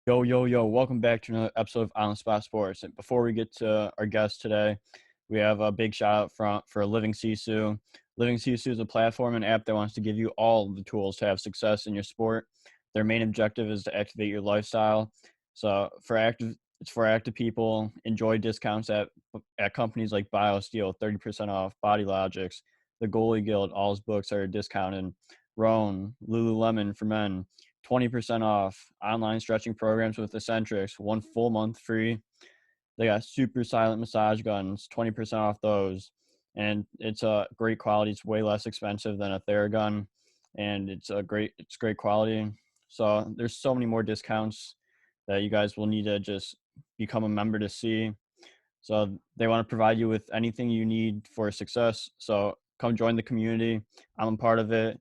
Yo, yo, yo, welcome back to another episode of On the Spot Sports. And before we get to our guest today, we have a big shout out for Living Sisu. Living Sisu is a platform and app that wants to give you all the tools to have success in your sport. Their main objective is to activate your lifestyle. It's for active people. Enjoy discounts at companies like BioSteel, 30% off, Body Logics, the Goalie Guild, all his books are discounted. Roan, Lululemon for men, 20% off. Online stretching programs with Eccentrics, 1 full month free. They got super silent massage guns, 20% off those. And it's a great quality. It's way less expensive than a Theragun, and it's great quality. So there's so many more discounts that you guys will need to just become a member to see. So they want to provide you with anything you need for success. So come join the community. I'm a part of it.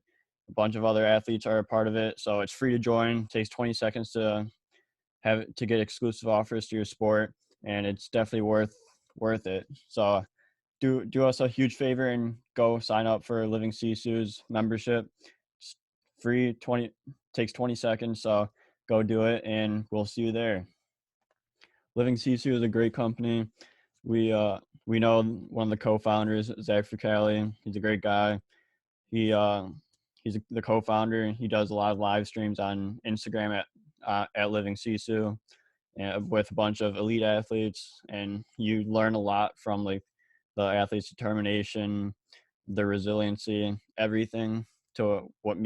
A bunch of other athletes are a part of it. So it's free to join. It takes 20 seconds to get exclusive offers to your sport, and it's definitely worth it. So do us a huge favor and go sign up for Living Sisu's membership. It's free, 20 takes 20 seconds. So go do it, and we'll see you there. Living Sisu is a great company. We know one of the co-founders, Zach Fricali. He's a great guy. He's the co-founder. He does a lot of live streams on Instagram at Living Sisu, and with a bunch of elite athletes, and you learn a lot from like the athletes' determination, their resiliency, everything to what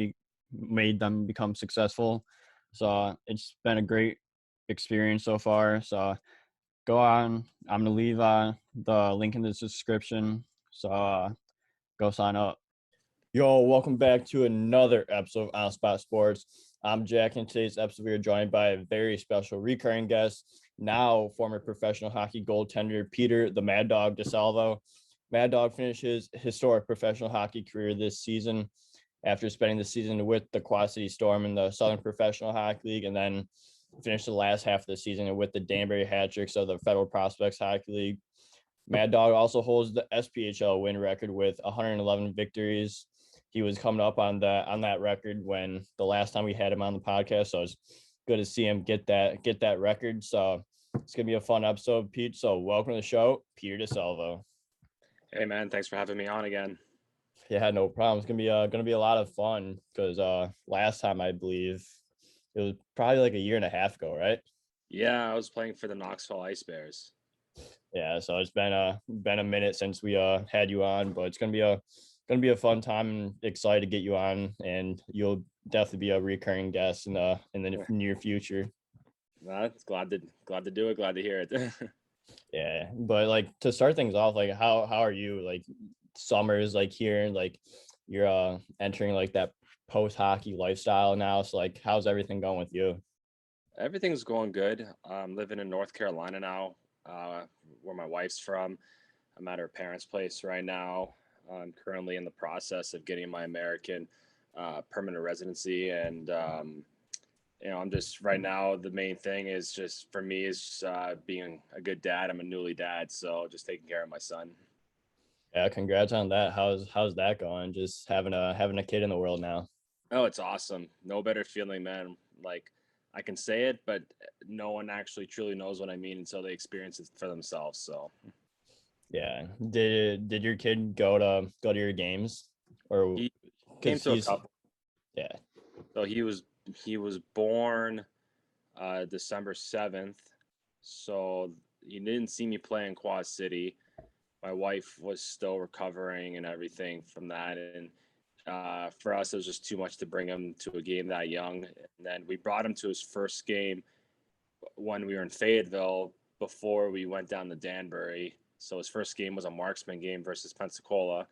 made them become successful. So it's been a great experience so far. So go on. I'm gonna leave the link in the description. So go sign up. Yo, welcome back to another episode of On Spot Sports. I'm Jack, and today's episode we are joined by a very special recurring guest, now former professional hockey goaltender Peter the Mad Dog DeSalvo. Mad Dog finished his historic professional hockey career this season after spending the season with the Quad City Storm in the Southern Professional Hockey League, and then finished the last half of the season with the Danbury Hat of the Federal Prospects Hockey League. Mad Dog also holds the SPHL win record with 111 victories. He was coming up on that record when the last time we had him on the podcast, so it's good to see him get that record. So it's gonna be a fun episode, Pete. So welcome to the show, Peter DeSalvo. Hey man, thanks for having me on again. Yeah, no problem. It's gonna be a lot of fun because last time I believe it was probably like a year and a half ago, right? Yeah, I was playing for the Knoxville Ice Bears. Yeah, so it's been a minute since we had you on, but it's gonna be a fun time, and excited to get you on, and you'll definitely be a recurring guest in the near future. That's glad to do it. Glad to hear it. Yeah, but like to start things off, like how are you? Like summer's like here, and like you're entering like that post hockey lifestyle now. So like, how's everything going with you? Everything's going good. I'm living in North Carolina now, uh, where my wife's from. I'm at her parents' place right now. I'm currently in the process of getting my American permanent residency, and I'm just right now. The main thing is just for me is being a good dad. I'm a newly dad, so just taking care of my son. Yeah, congrats on that. How's that going? Just having a kid in the world now. Oh, it's awesome. No better feeling, man. Like I can say it, but no one actually truly knows what I mean until they experience it for themselves. So Yeah. Did your kid go to your games, or he came because to a he's couple. yeah. So he was born December 7th. So he didn't see me play in Quad City. My wife was still recovering and everything from that, and for us, it was just too much to bring him to a game that young. And then we brought him to his first game when we were in Fayetteville before we went down to Danbury. So his first game was a marksman game versus Pensacola.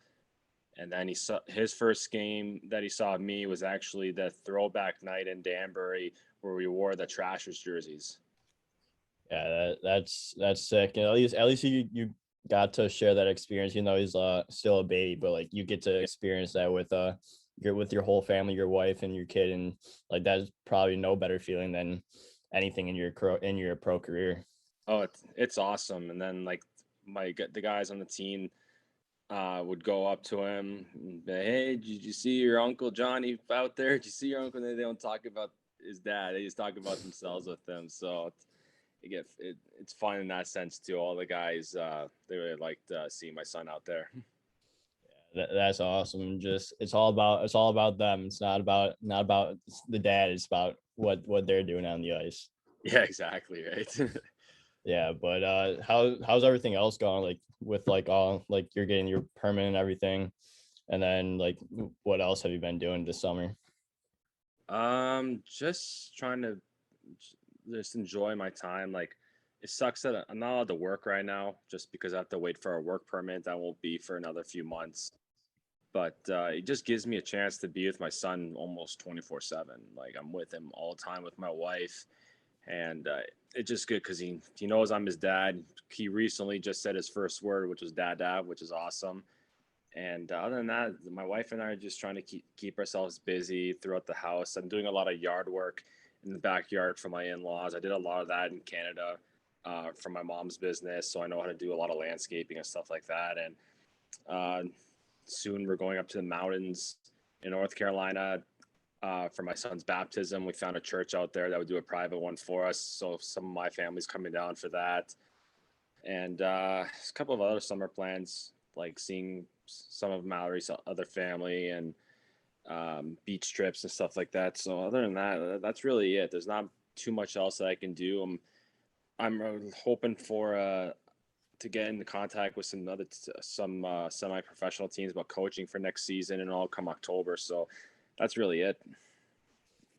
And then he saw his first game that he saw of me was actually the throwback night in Danbury where we wore the Trashers jerseys. Yeah, that's sick. And at least you got to share that experience. You know, he's still a baby, but like you get to experience that with your whole family, your wife and your kid, and like that's probably no better feeling than anything in your pro career. Oh, it's awesome. And then like the guys on the team would go up to him and be, hey, did you see your Uncle Johnny out there? Did you see your uncle? And they don't talk about his dad. He's talking about themselves with him. So it's fun in that sense too. All the guys they really liked seeing my son out there. That's awesome. Just it's all about them. It's not about the dad. It's about what they're doing on the ice. Yeah, exactly. Right. Yeah, but how's everything else going? Like with like all like you're getting your permit and everything, and then like what else have you been doing this summer? Just trying to just enjoy my time. Like, it sucks that I'm not allowed to work right now just because I have to wait for a work permit. That won't be for another few months. But it just gives me a chance to be with my son almost 24/7. Like, I'm with him all the time with my wife, and it's just good because he knows I'm his dad. He recently just said his first word, which was dad, dad, which is awesome. And other than that, my wife and I are just trying to keep ourselves busy throughout the house. I'm doing a lot of yard work in the backyard for my in-laws. I did a lot of that in Canada for my mom's business, so I know how to do a lot of landscaping and stuff like that. And uh, soon we're going up to the mountains in North Carolina for my son's baptism. We found a church out there that would do a private one for us, so some of my family's coming down for that. And a couple of other summer plans, like seeing some of Mallory's other family and beach trips and stuff like that. So other than that, that's really it. There's not too much else that I can do. I'm hoping for to get into contact with some semi-professional teams about coaching for next season and all come October. So that's really it.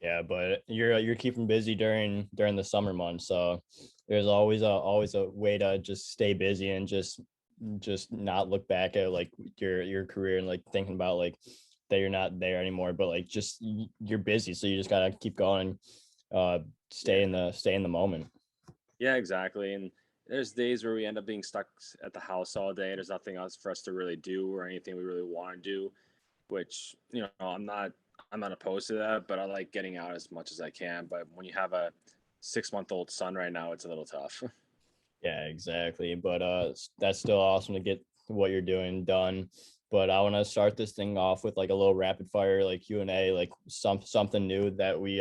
Yeah, but you're keeping busy during the summer months, so there's always a way to just stay busy and just not look back at like your career and like thinking about like that you're not there anymore, but like just you're busy, so you just gotta keep going, uh, Yeah. stay in the moment. Yeah, exactly. And there's days where we end up being stuck at the house all day. There's nothing else for us to really do or anything we really want to do, which, I'm not opposed to that, but I like getting out as much as I can. But when you have a 6-month-old son right now, it's a little tough. Yeah, exactly. But that's still awesome to get what you're doing done. But I want to start this thing off with like a little rapid fire, like Q&A, like something new that we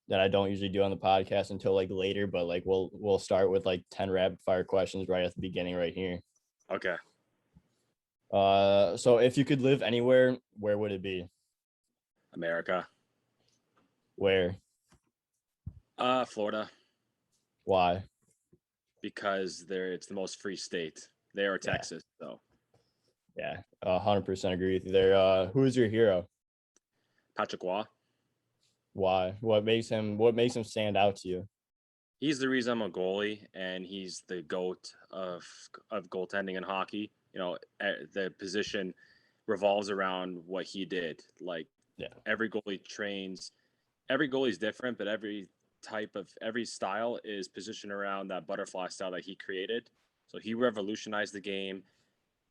that I don't usually do on the podcast until like later. But like we'll start with like 10 rapid fire questions right at the beginning, right here. Okay. So if you could live anywhere, where would it be? America. Where? Florida, Why? because it's the most free state. There or Yeah, Texas, so yeah, 100% agree with you there. Who is your hero? Patrick Waugh. Why? What makes him stand out to you? He's the reason I'm a goalie, and he's the goat of goaltending in hockey. The position revolves around what he did. Like, Yeah. every goalie trains, every goalie is different, but every style is positioned around that butterfly style that he created. So he revolutionized the game,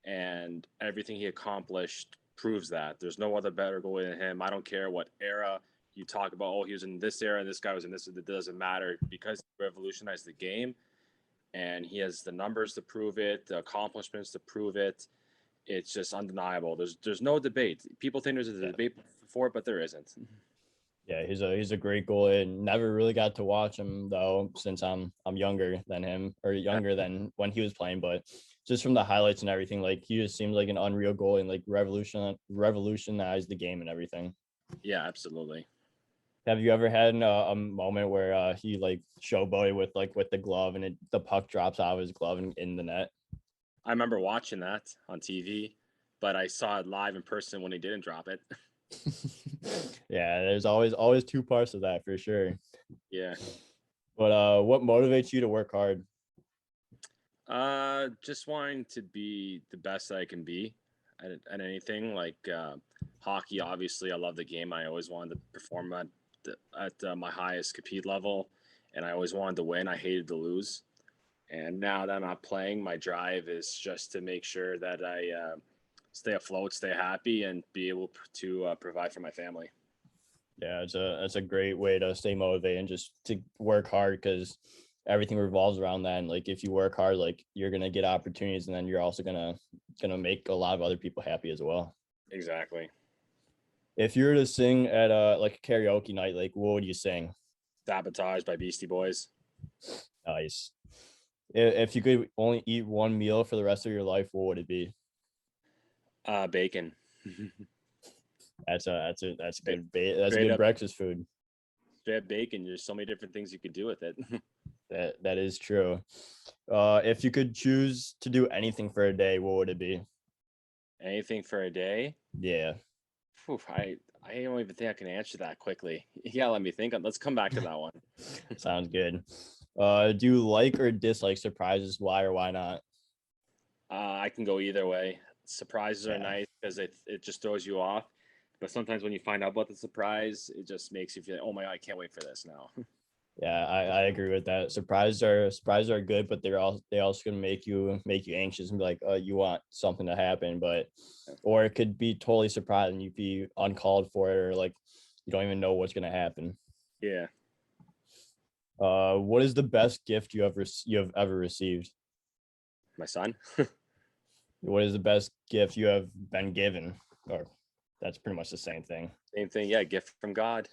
and everything he accomplished proves that. There's no other better goalie than him. I don't care what era you talk about. Oh, he was in this era and this guy was in this. It doesn't matter because he revolutionized the game, and he has the numbers to prove it, the accomplishments to prove it. It's just undeniable. There's no debate. People think there's a Yeah. debate for it, but there isn't. Yeah, he's a great goalie. Never really got to watch him though, since I'm younger than him or younger than when he was playing. But just from the highlights and everything, like he just seems like an unreal goalie and like revolutionized the game and everything. Yeah, absolutely. Have you ever had a moment where he like showboated with the glove and the puck drops out of his glove in the net? I remember watching that on TV, but I saw it live in person when he didn't drop it. Yeah, there's always two parts of that for sure. Yeah. But what motivates you to work hard? Just wanting to be the best that I can be at anything. Like hockey, obviously, I love the game. I always wanted to perform at my highest compete level, and I always wanted to win. I hated to lose. And now that I'm not playing, my drive is just to make sure that I stay afloat, stay happy, and be able to provide for my family. Yeah, it's a great way to stay motivated and just to work hard because everything revolves around that. And like if you work hard, like you're gonna get opportunities, and then you're also gonna make a lot of other people happy as well. Exactly. If you were to sing at like a karaoke night, like what would you sing? Sabotage by Beastie Boys. Nice. If you could only eat one meal for the rest of your life, what would it be? Bacon. That's Straight good. That's a straight good up, breakfast food. straight up bacon. There's so many different things you could do with it. That is true. If you could choose to do anything for a day, what would it be? Anything for a day? Yeah, Phew, I don't even think I can answer that quickly. Yeah, let me think. Let's come back to that one. sounds good. Do you like or dislike surprises? Why or why not? I can go either way. Surprises are Yeah. nice because it just throws you off. But sometimes when you find out about the surprise, it just makes you feel, oh my God, I can't wait for this now. Yeah, I agree with that. Surprises are good, but they also gonna make you anxious and be like, oh, you want something to happen, but or it could be totally surprising. You'd be uncalled for it, or like you don't even know what's gonna happen. Yeah, What is the best gift you have ever received? my son. What is the best gift you have been given? Or that's pretty much the same thing. Same thing. Yeah, gift from God.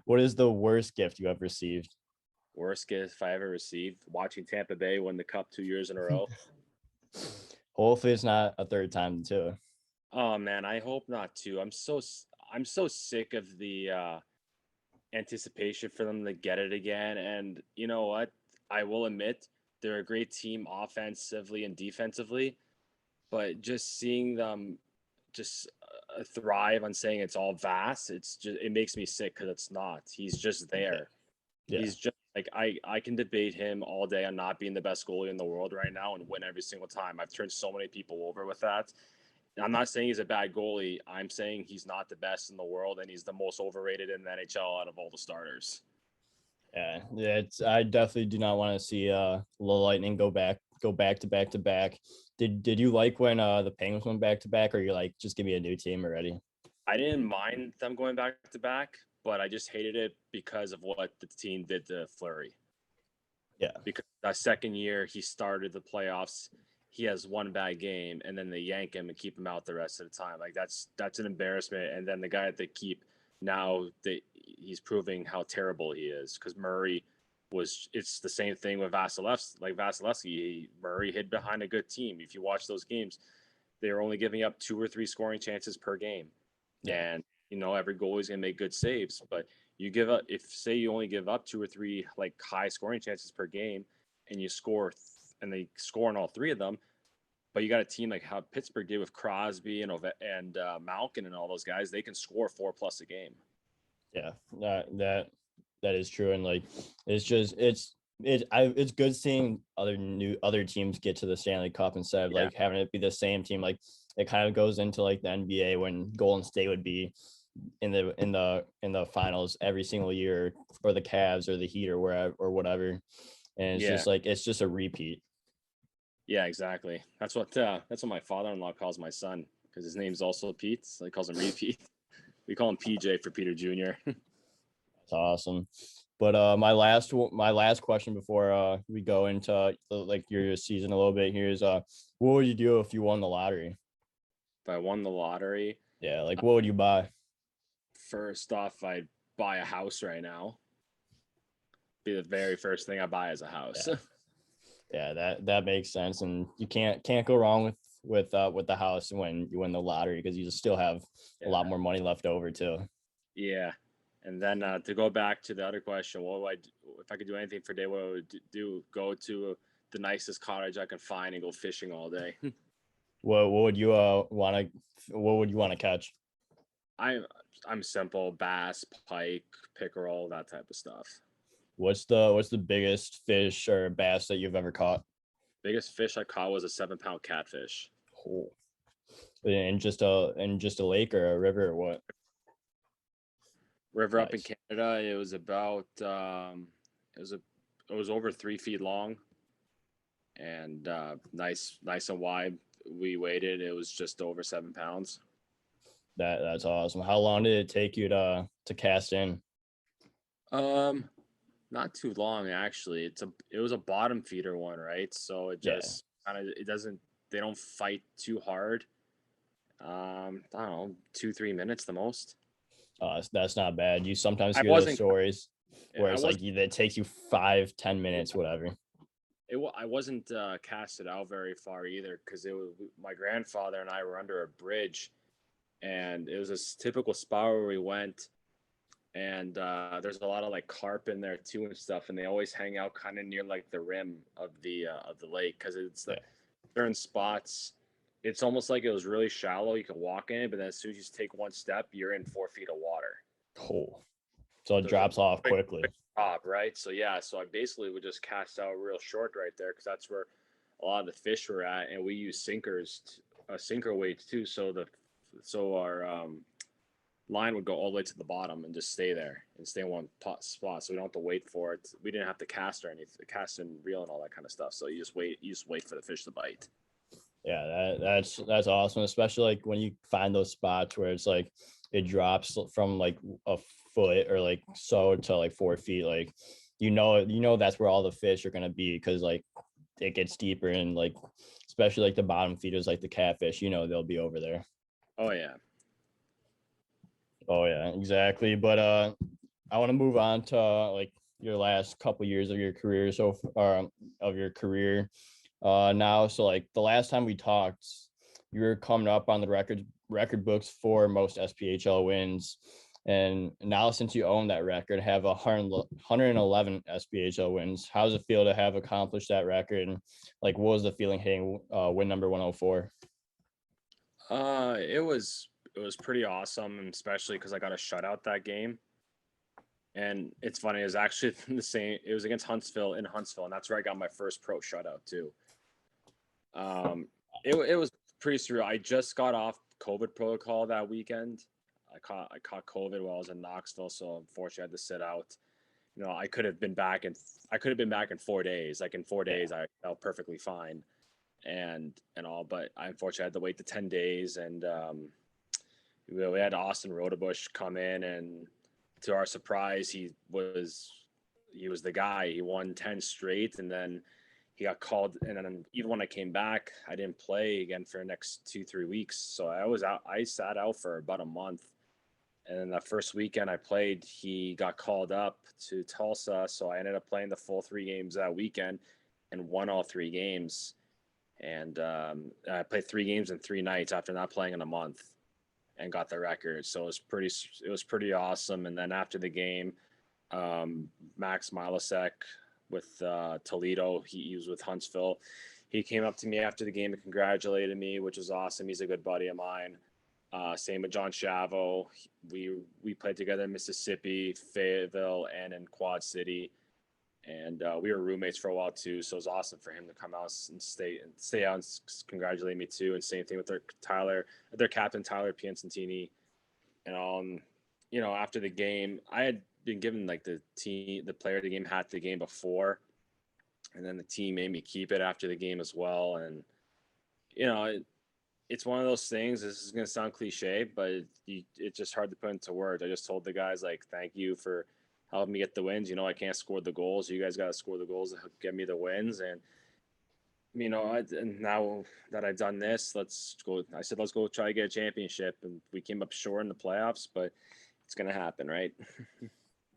What is the worst gift you have received? Worst gift I ever received, watching Tampa Bay win the cup 2 years in a row. Hopefully, it's not a third time too. Oh man, I hope not too. I'm so sick of the anticipation for them to get it again. And you know what? I will admit they're a great team offensively and defensively, but just seeing them just thrive on saying it's all vast, it makes me sick because it's not. He's just Yeah, there. yeah, He's just like I can debate him all day on not being the best goalie in the world right now and win every single time. I've turned so many people over with that. I'm not saying he's a bad goalie. I'm saying he's not the best in the world and he's the most overrated in the NHL out of all the starters. yeah. I definitely do not want to see the Lightning go back to back to back. Did you like when the Penguins went back to back, or you're like, just give me a new team already? I didn't mind them going back to back, but I just hated it because of what the team did to Fleury. Yeah, Because that second year he started the playoffs, he has one bad game, and then they yank him and keep him out the rest of the time. Like that's an embarrassment. And then the guy that they keep now, he's proving how terrible he is. Because Murray was, it's the same thing with Vasilevsky. Like Vasilevsky, Murray hid behind a good team. If you watch those games, they were only giving up 2 or 3 scoring chances per game. yeah, And every goalie's gonna make good saves, but you give up, if say you only give up 2 or 3 like high scoring chances per game, and you score and they score on all three of them, but you got a team like how Pittsburgh did with Crosby and Malkin and all those guys, they can score 4+ a game. yeah. That is true, and like it's good seeing other teams get to the Stanley Cup instead of Yeah, like having it be the same team. Like it kind of goes into like the NBA when Golden State would be in the finals every single year, or the Cavs or the Heat or wherever or whatever, and it's yeah, just like it's just a repeat. yeah, exactly. That's what my father-in-law calls my son because his name's also Pete, so he calls him Repeat. We call him PJ for Peter Jr. It's awesome. But my last question before we go into like your season a little bit here is what would you do if you won the lottery? If I won the lottery, Yeah, like what would you buy? first off, I'd buy a house right now. Be the very first thing I buy is a house. Yeah, yeah, that makes sense, and you can't go wrong with the house when you win the lottery because you just still have a lot Yeah. more money left over too. Yeah. And then to go back to the other question, what would I do if I could do anything for a day? What I would do? Go to the nicest cottage I can find and go fishing all day. What would you want to catch? I'm I'm simple: bass, pike, pickerel, that type of stuff. What's the biggest fish or bass that you've ever caught? Biggest fish I caught was a 7 pound catfish. Oh. In just a lake or a river or what? River up in Nice. Canada. It was about it was over 3 feet long and nice and wide. We waited. It was just over 7 pounds. That's awesome. How long did it take you to cast in? Um, Not too long actually. It was a bottom feeder one, right? So it Yeah. just kind of it doesn't they don't fight too hard. I don't know, 2-3 minutes the most. That's not bad. You sometimes I hear those wasn't. stories where I it's was. like that takes you 5-10 minutes, whatever. I wasn't casted out very far either because it was my grandfather and I were under a bridge, and it was this typical spot where we went, and there's a lot of like carp in there too and stuff, and they always hang out kind of near like the rim of the lake because it's the Yeah. certain spots. It's almost like it was really shallow. You can walk in, but then as soon as you take one step, you're in 4 feet of water. Cool. So it So it's a drops off quick, quickly. quick drop, right? So yeah, so I basically would just cast out real short right there because that's where a lot of the fish were at, and we use sinkers, sinker weights too. So our line would go all the way to the bottom and just stay there and stay in one spot, so we don't have to wait for it. We didn't have to cast or anything, cast and reel and all that kind of stuff. So you just wait. You just wait for the fish to bite. Yeah, that's awesome, especially like when you find those spots where it's like it drops from like a foot or like so to like 4 feet. Like you know that's where all the fish are gonna be because like it gets deeper and like especially like the bottom feeders like the catfish, they'll be over there. Oh yeah. Oh yeah, exactly. But I want to move on to like your last couple years of your career of your career now. So like the last time we talked, you were coming up on the record books for most SPHL wins. And now since you own that record, have 111 SPHL wins. How does it feel to have accomplished that record? And like what was the feeling hitting win number 104? It was pretty awesome, and especially because I got a shutout that game. And it's funny, it was actually the same. It was against Huntsville in Huntsville, and that's where I got my first pro shutout too. It was pretty surreal. I just got off COVID protocol that weekend. I caught COVID while I was in Knoxville, so unfortunately I had to sit out. I could have been back in 4 days. Like in 4 days, I felt perfectly fine and all, but I unfortunately had to wait the 10 days, and we had Austin Rodebush come in, and to our surprise, he was the guy. He won 10 straight, and then he got called. And then even when I came back, I didn't play again for the next 2-3 weeks. So I was out. I sat out for about a month. And then the first weekend I played, he got called up to Tulsa. So I ended up playing the full 3 games that weekend and won all 3 games. And I played 3 games in 3 nights after not playing in a month and got the record. So it was pretty awesome. And then after the game, Max Milasek with Toledo, he was with Huntsville. He came up to me after the game and congratulated me, which was awesome. He's a good buddy of mine. Same with John Chavo. We played together in Mississippi, Fayetteville, and in Quad City, and we were roommates for a while too. So it was awesome for him to come out and stay out and congratulate me too. And same thing with their captain Tyler Piancentini. And after the game, I had been given like the player of the game hat the game before, and then the team made me keep it after the game as well. And it's one of those things. This is gonna sound cliche, but it's just hard to put into words. I just told the guys like, thank you for helping me get the wins. I can't score the goals. You guys got to score the goals to get me the wins. And and now that I've done this, let's go. I said, let's go try to get a championship, and we came up short in the playoffs, but it's gonna happen, right?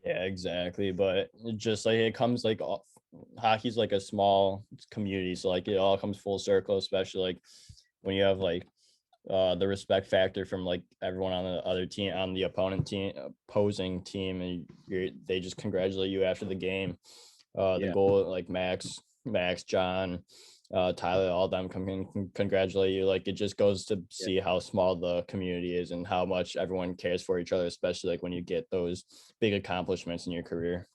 Yeah, exactly. But it just like it comes like hockey's like a small community, so like it all comes full circle, especially like when you have like the respect factor from like everyone on the other team, on the opposing team, and they just congratulate you after the game. The Yeah, goal, like Max, John, Tyler, all of them come in and congratulate you. Like it just goes to yeah, see how small the community is and how much everyone cares for each other, especially like when you get those big accomplishments in your career.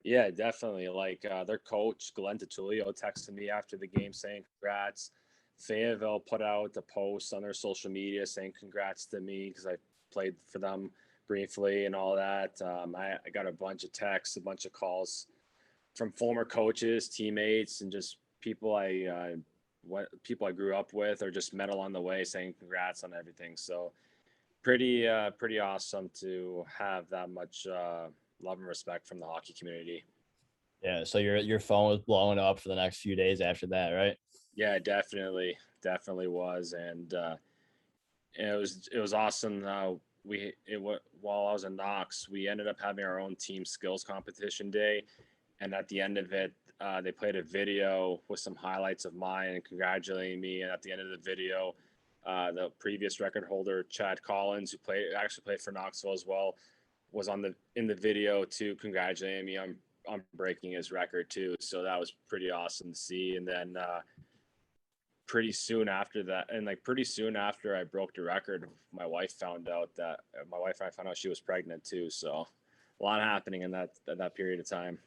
yeah, definitely. Like their coach Glenn Tutulio texted me after the game saying congrats. Fayetteville put out a post on their social media saying congrats to me because I played for them briefly and all that. I got a bunch of texts, a bunch of calls from former coaches, teammates, and just people I grew up with or just met along the way saying congrats on everything. So pretty awesome to have that much love and respect from the hockey community. Yeah, so your phone was blowing up for the next few days after that, right? Yeah, definitely was, and it was awesome. While I was in Knox, we ended up having our own team skills competition day, and at the end of it, they played a video with some highlights of mine and congratulating me. And at the end of the video, the previous record holder Chad Collins, who actually played for Knoxville as well, was in the video too, congratulating me on breaking his record too. So that was pretty awesome to see. And then pretty soon after that, and like pretty soon after I broke the record, my wife and I found out she was pregnant too. So a lot happening in that period of time.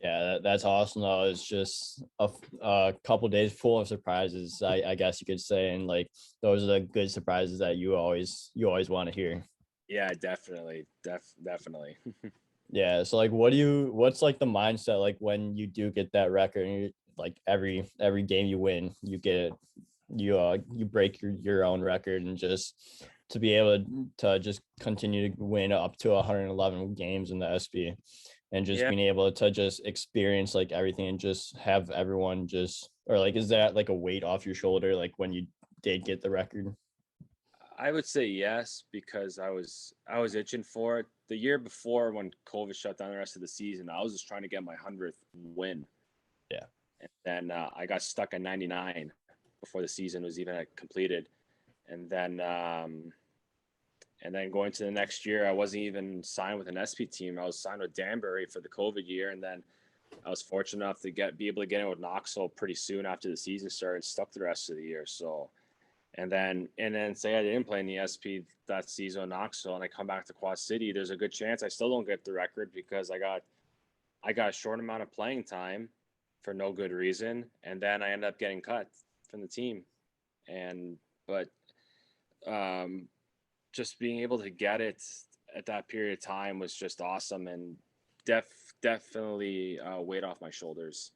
Yeah, that's awesome. Though it's just a couple days full of surprises, I guess you could say, and like those are the good surprises that you always want to hear. Yeah, definitely, definitely. Yeah. So like, what's like the mindset like when you do get that record? And like every game you win, you get it, you break your own record, and just to be able to just continue to win up to 111 games in the SB, and just Yeah, being able to just experience like everything and just have everyone just, or like, is that like a weight off your shoulder like when you did get the record? I would say yes because I was itching for it. The year before when COVID shut down the rest of the season, I was just trying to get my 100th win. Yeah. And then I got stuck at 99 before the season was even completed. And then going to the next year, I wasn't even signed with an SP team. I was signed with Danbury for the COVID year, and then I was fortunate enough to be able to get in with Knoxville pretty soon after the season started, and stuck the rest of the year. So, and then say I didn't play in the SP that season in Knoxville, and I come back to Quad City, there's a good chance I still don't get the record because I got a short amount of playing time for no good reason, and then I ended up getting cut from the team. And but um, just being able to get it at that period of time was just awesome and definitely weight off my shoulders.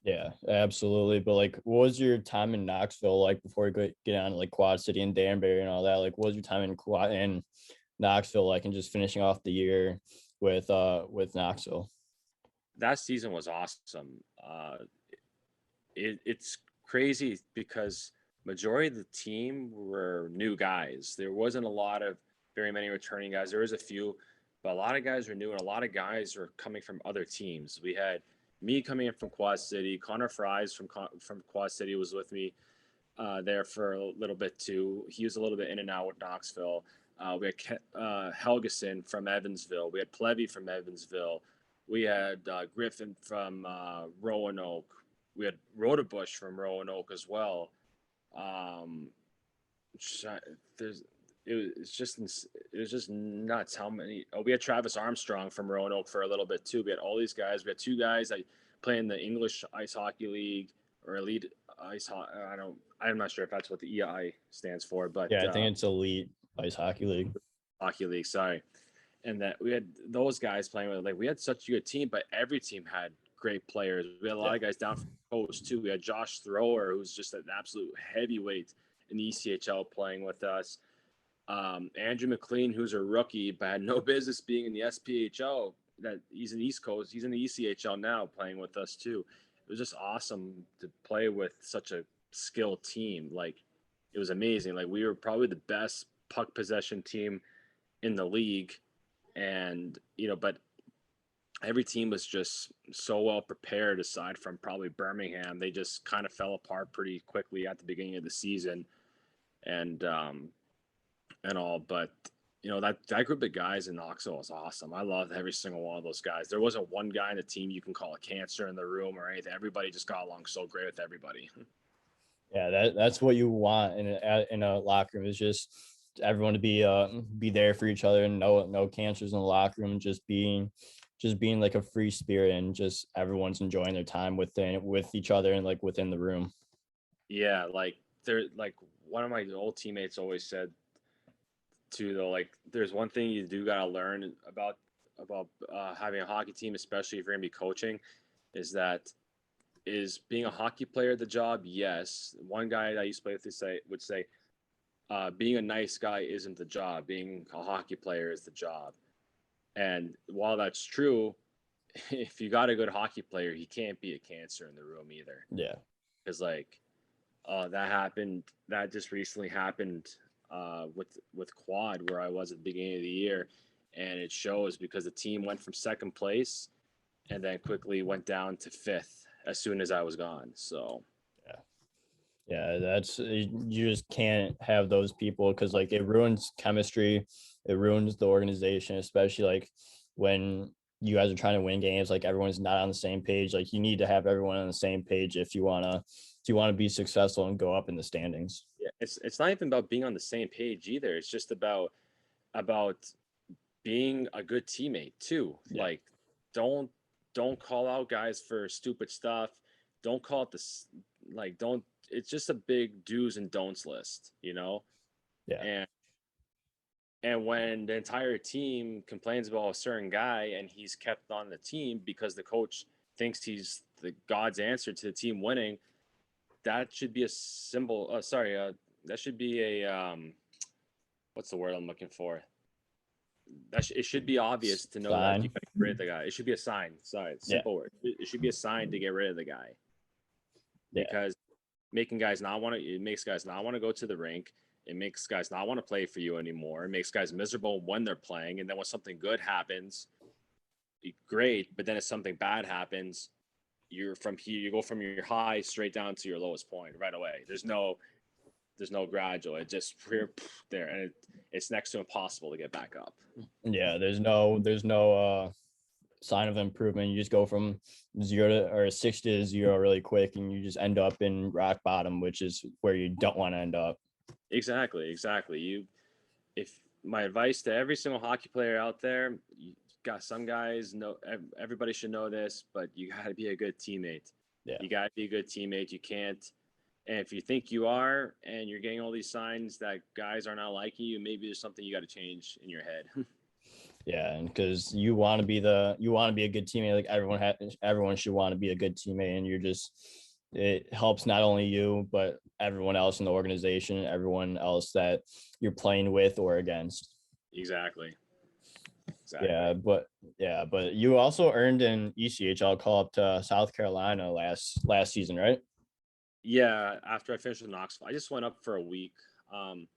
Yeah, absolutely. But like, what was your time in Knoxville like before you get on to, like, Quad City and Danbury and all that? Like, what was your time in Knoxville like, and just finishing off the year with Knoxville? That season was awesome. It's crazy because majority of the team were new guys. There wasn't a lot of very many returning guys. There was a few, but a lot of guys were new, and a lot of guys were coming from other teams. We had me coming in from Quad City. Connor Fries from Quad City was with me there for a little bit too. He was a little bit in and out with Knoxville. We had Helgeson from Evansville. We had Plevy from Evansville. We had Griffin from Roanoke. We had Rodebush from Roanoke as well. Um, there's it was just nuts how many. Oh, we had Travis Armstrong from Roanoke for a little bit too. We had all these guys. We had two guys that play in the English Ice Hockey League or Elite Ice Hockey. I'm not sure if that's what the EI stands for, but Yeah, I think it's Elite Ice Hockey League. Hockey League. Sorry, and that we had those guys playing with. Like we had such a good team, but every team had great players. We had a lot of guys down from the coast too. We had Josh Thrower, who's just an absolute heavyweight in the ECHL, playing with us. Andrew McLean, who's a rookie but had no business being in the SPHL. That he's in the East Coast. He's in the ECHL now, playing with us too. It was just awesome to play with such a skilled team. Like it was amazing. Like we were probably the best puck possession team in the league, and but every team was just so well prepared. Aside from probably Birmingham, they just kind of fell apart pretty quickly at the beginning of the season, and and all. But that group of guys in Knoxville was awesome. I loved every single one of those guys. There wasn't one guy in the team you can call a cancer in the room or anything. Everybody just got along so great with everybody. Yeah, that's what you want in a locker room, is just everyone to be there for each other, and no cancers in the locker room, just being like a free spirit, and just everyone's enjoying their time with each other and like within the room. Yeah, like one of my old teammates always said too, though, like there's one thing you do gotta learn about having a hockey team, especially if you're gonna be coaching, is that is being a hockey player the job? Yes. One guy that I used to play with would say, being a nice guy isn't the job. Being a hockey player is the job. And while that's true, if you got a good hockey player, he can't be a cancer in the room either. Yeah. Because that happened. That just recently happened with quad where I was at the beginning of the year, and it shows because the team went from second place and then quickly went down to fifth as soon as I was gone. So yeah, that's you just can't have those people because like it ruins chemistry, it ruins the organization, especially like when you guys are trying to win games, like everyone's not on the same page. Like you need to have everyone on the same page if you want to be successful and go up in the standings. yeah, it's not even about being on the same page either. It's just about being a good teammate too. Yeah. Like don't don't call out guys for stupid stuff. Don't call it this like don't it's just a big do's and don'ts list, you know? Yeah. And and when the entire team complains about a certain guy and he's kept on the team because the coach thinks he's the God's answer to the team winning, that should be a symbol. That should be a what's the word I'm looking for? It should be obvious to know that you Fine. got to get rid of the guy. It should be a sign. Sorry, Yeah. simple word. It should be a sign to get rid of the guy Yeah. because it makes guys not want to go to the rink. It makes guys not want to play for you anymore. It makes guys miserable when they're playing, and then when something good happens, great. But then if something bad happens, you go from your high straight down to your lowest point right away. There's no gradual. It just there, and it's next to impossible to get back up. Yeah. There's no sign of improvement. You just go from 60 to 0 really quick, and you just end up in rock bottom, which is where you don't want to end up. Exactly. If my advice to every single hockey player out there, you got some guys know everybody should know this, but you got to be a good teammate. Yeah. You got to be a good teammate. You can't. And if you think you are, and you're getting all these signs that guys are not liking you, maybe there's something you got to change in your head. Yeah, and because you want to be a good teammate, like everyone should want to be a good teammate, and it helps not only you but everyone else in the organization, everyone else that you're playing with or against. Exactly. But you also earned an ECHL call up to South Carolina last season, right? Yeah. After I finished with Knoxville, I just went up for a week. Um,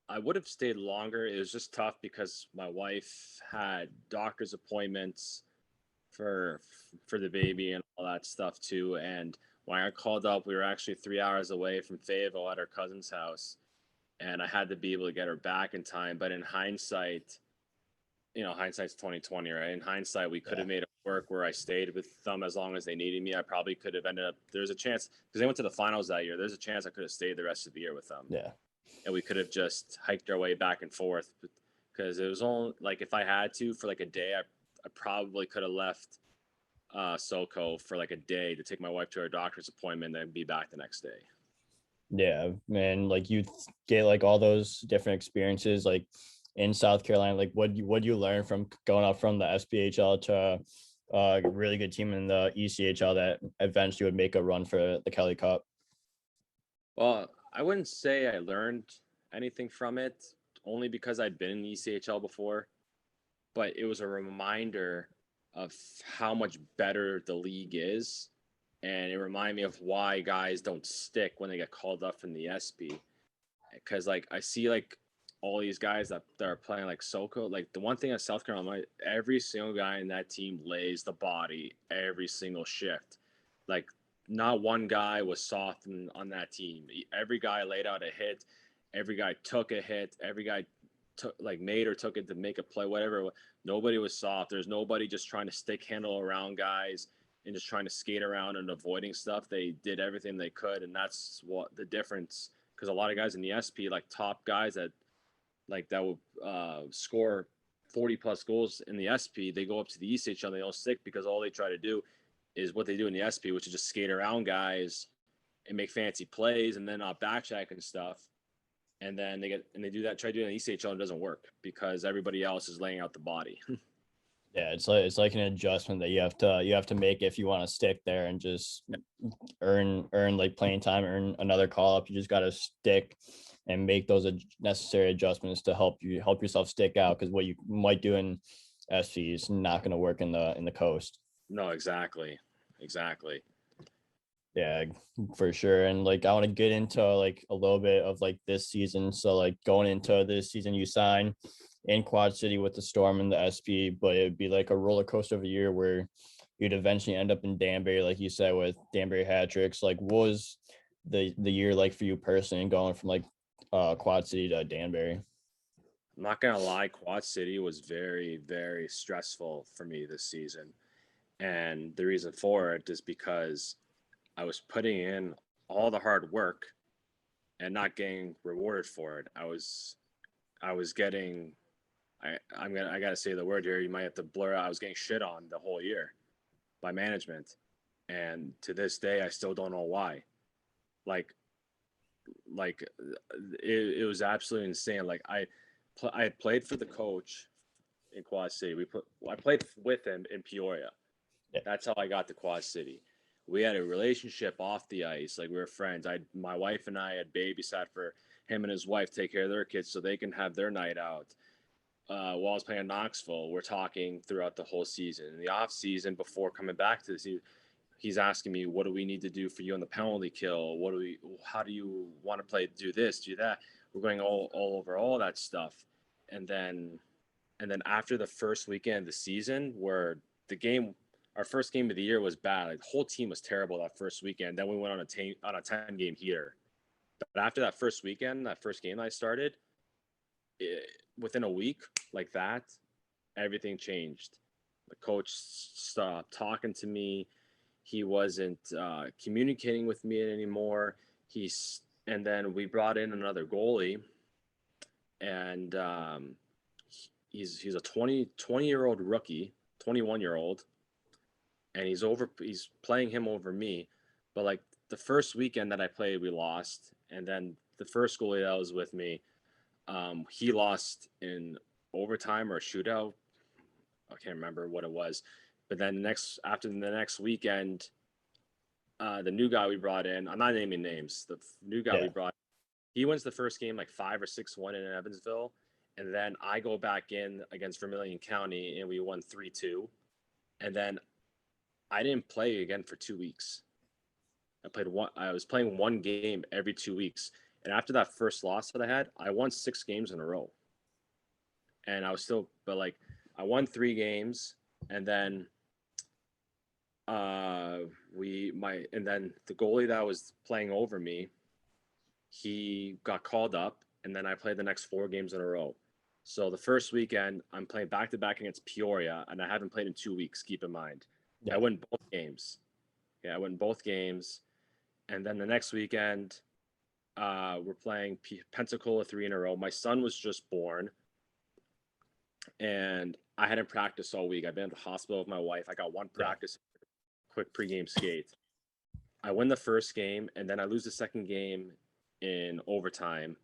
I would have stayed longer. It was just tough because my wife had doctor's appointments for for the baby and all that stuff too. And when I called up, we were actually 3 hours away from Fayetteville at her cousin's house, and I had to be able to get her back in time. But in hindsight, hindsight's 2020, right? In hindsight, we could have made it work where I stayed with them as long as they needed me. I probably could have ended up. There's a chance because they went to the finals that year. There's a chance I could have stayed the rest of the year with them. Yeah. And we could have just hiked our way back and forth because it was only like if I had to for like a day, I probably could have left SoCo for like a day to take my wife to her doctor's appointment and then be back the next day. Yeah, man, like you get like all those different experiences like in South Carolina. Like what you learn from going up from the SPHL to a really good team in the ECHL that eventually would make a run for the Kelly Cup? Well, I wouldn't say I learned anything from it, only because I'd been in the ECHL before, but it was a reminder of how much better the league is. And it reminded me of why guys don't stick when they get called up from the SP. Because, like, I see, like, all these guys that are playing, like, SoCo. Like, the one thing at South Carolina, every single guy in that team lays the body every single shift. Like, not one guy was soft on that team. Every guy laid out a hit. Every guy took a hit. Every guy made or took it to make a play, whatever. Nobody was soft. There's nobody just trying to stick handle around guys and just trying to skate around and avoiding stuff. They did everything they could, and that's what the difference. Because a lot of guys in the SP, like top guys that will score 40 plus goals in the SP, they go up to the ECHL and they don't stick because all they try to do is what they do in the SP, which is just skate around guys and make fancy plays and then not backtrack and stuff. And then they do that, try to do it in the ECHL and it doesn't work because everybody else is laying out the body. Yeah, it's like an adjustment that you have to make if you want to stick there and just earn like playing time, earn another call up. You just got to stick and make those necessary adjustments to help yourself stick out, because what you might do in SP is not going to work in the coast. No, exactly. Yeah, for sure. And like I want to get into like a little bit of like this season. So like going into this season, you sign in Quad City with the Storm and the SP, but it'd be like a roller coaster of a year where you'd eventually end up in Danbury, like you said, with Danbury Hat Tricks. Like, what was the year like for you personally, going from like Quad City to Danbury? I'm not gonna lie, Quad City was very, very stressful for me this season. And the reason for it is because I was putting in all the hard work and not getting rewarded for it. I was getting I gotta say the word here, you might have to blur out. I was getting shit on the whole year by management. And to this day I still don't know why. Like it was absolutely insane. Like I had played for the coach in Quad City. I played with him in Peoria. Yeah, That's how I got to Quad City. We had a relationship off the ice, like we were friends. My wife and I had babysat for him and his wife, take care of their kids so they can have their night out. While I was playing in Knoxville, we're talking throughout the whole season. In the off season, before coming back to the season, he's asking me, "What do we need to do for you on the penalty kill? How do you want to play? Do this, do that." We're going all over all that stuff, and then after the first weekend of the season, where the game, our first game of the year was bad. Like the whole team was terrible that first weekend. Then we went on a 10-game heater. But after that first weekend, that first game I started, within a week like that, everything changed. The coach stopped talking to me. He wasn't communicating with me anymore. And then we brought in another goalie, and he's a 20-year-old rookie, 21-year-old, and he's playing him over me. But like the first weekend that I played, we lost, and then the first goalie that was with me, he lost in overtime or a shootout. I can't remember what it was. But then after the next weekend, the new guy we brought in, I'm not naming names. The new guy we yeah, brought, he wins the first game like 5 or 6-1 in Evansville, and then I go back in against Vermilion County and we won 3-2, and then I didn't play again for 2 weeks. I was playing one game every 2 weeks, and after that first loss that I had, I won 6 games in a row, and I was still, but like I won 3 games, and then and then the goalie that was playing over me, he got called up, and then I played the next 4 games in a row. So the first weekend, I'm playing back to back against Peoria, and I haven't played in 2 weeks. Keep in mind, I yeah. win both games. Yeah, I win both games, and then the next weekend, we're playing Pensacola 3 in a row. My son was just born, and I hadn't practiced all week. I've been at the hospital with my wife. I got one Yeah. practice, quick pregame skate. I win the first game, and then I lose the second game in overtime.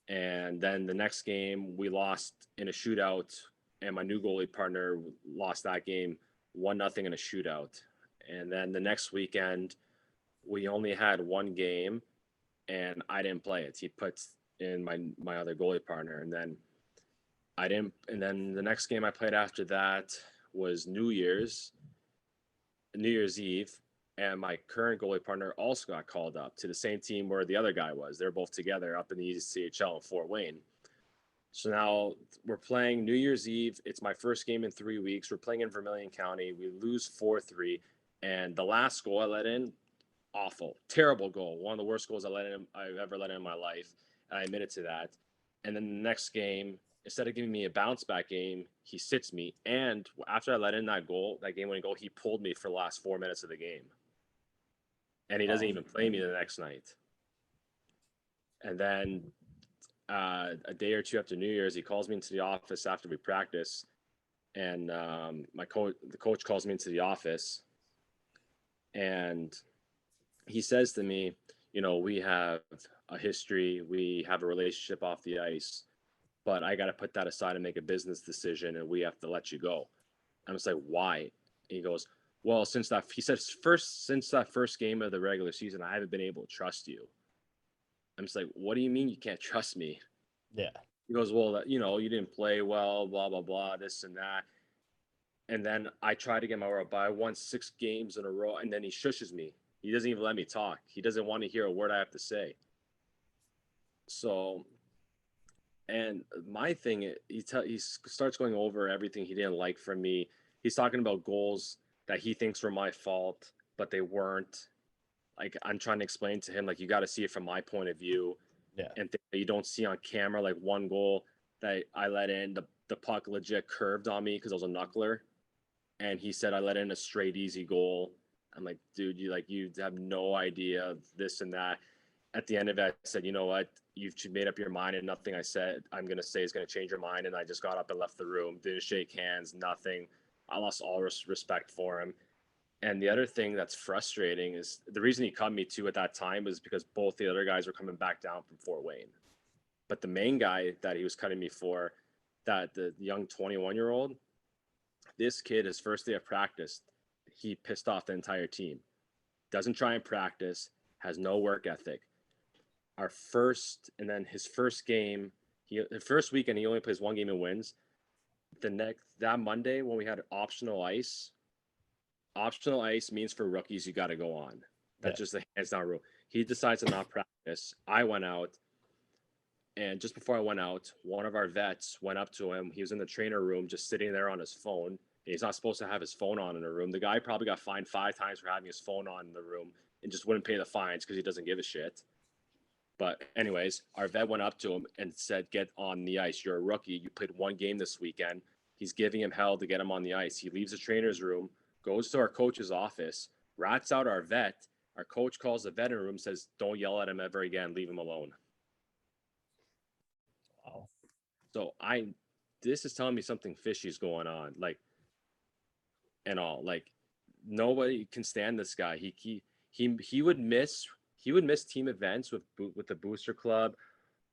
And then the next game, we lost in a shootout, and my new goalie partner lost that game 1-0 in a shootout. And then the next weekend, we only had one game, and I didn't play it. He put in my other goalie partner, and then I didn't. And then the next game I played after that was New Year's Eve, and my current goalie partner also got called up to the same team where the other guy was. They're both together up in the SPHL in Fort Wayne. So now we're playing New Year's Eve. It's my first game in 3 weeks. We're playing in Vermilion County. We lose 4-3, and the last goal I let in, awful, terrible goal. One of the worst goals I've ever let in my life, and I admitted to that. And then the next game, instead of giving me a bounce back game, he sits me. And after I let in that goal, that game winning goal, he pulled me for the last 4 minutes of the game, and he doesn't Wow. even play me the next night. And then a day or two after New Year's, he calls me into the office after we practice, and the coach calls me into the office, and he says to me, we have a history, we have a relationship off the ice, but I got to put that aside and make a business decision, and we have to let you go. I'm just like, why? And he goes, well, since that first game of the regular season, I haven't been able to trust you. I'm just like, what do you mean you can't trust me? Yeah. He goes, well, you didn't play well, blah, blah, blah, this and that. And then I try to get my word up, but I won 6 games in a row, and then he shushes me. He doesn't even let me talk. He doesn't want to hear a word I have to say. So, and my thing, he starts going over everything he didn't like from me. He's talking about goals that he thinks were my fault, but they weren't. Like, I'm trying to explain to him, like, you got to see it from my point of view, Yeah. and things that you don't see on camera. Like one goal that I let in, the puck legit curved on me because I was a knuckler, and he said I let in a straight easy goal. I'm like, dude, you have no idea this and that. At the end of it, I said, you know what? You've made up your mind, and nothing I said I'm gonna say is gonna change your mind. And I just got up and left the room. Didn't shake hands. Nothing. I lost all respect for him. And the other thing that's frustrating is the reason he cut me too at that time was because both the other guys were coming back down from Fort Wayne. But the main guy that he was cutting me for, that the young 21-year-old, this kid, his first day of practice, he pissed off the entire team. Doesn't try and practice, has no work ethic. His first game, the first weekend he only plays one game and wins. That Monday when we had optional ice means for rookies you got to go on. Yeah. That's just the hands down rule. He decides to not practice. I went out, and just before I went out, one of our vets went up to him. He was in the trainer room just sitting there on his phone. He's not supposed to have his phone on in the room. The guy probably got fined 5 times for having his phone on in the room and just wouldn't pay the fines because he doesn't give a shit. But anyways, our vet went up to him and said, "Get on the ice. You're a rookie. You played one game this weekend." He's giving him hell to get him on the ice. He leaves the trainer's room, goes to our coach's office, rats out our vet. Our coach calls the vet in the room, says, "Don't yell at him ever again. Leave him alone." Wow. So this is telling me something fishy is going on, like, and all. Like, nobody can stand this guy. He would miss team events with the booster club,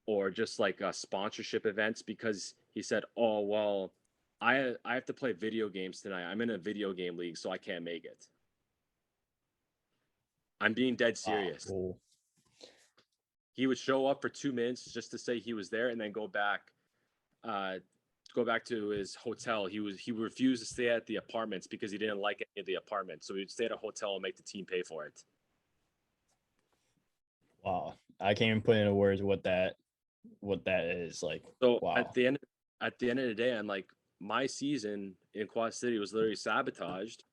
or just like sponsorship events, because he said, "Oh well, I have to play video games tonight. I'm in a video game league, so I can't make it." I'm being dead Wow. serious. Cool. He would show up for 2 minutes just to say he was there, and then go back to his hotel. He refused to stay at the apartments because he didn't like any of the apartments, so he would stay at a hotel and make the team pay for it. Wow. I can't even put into words what that is like. So Wow. at the end of the day, I'm like, my season in Quad City was literally sabotaged.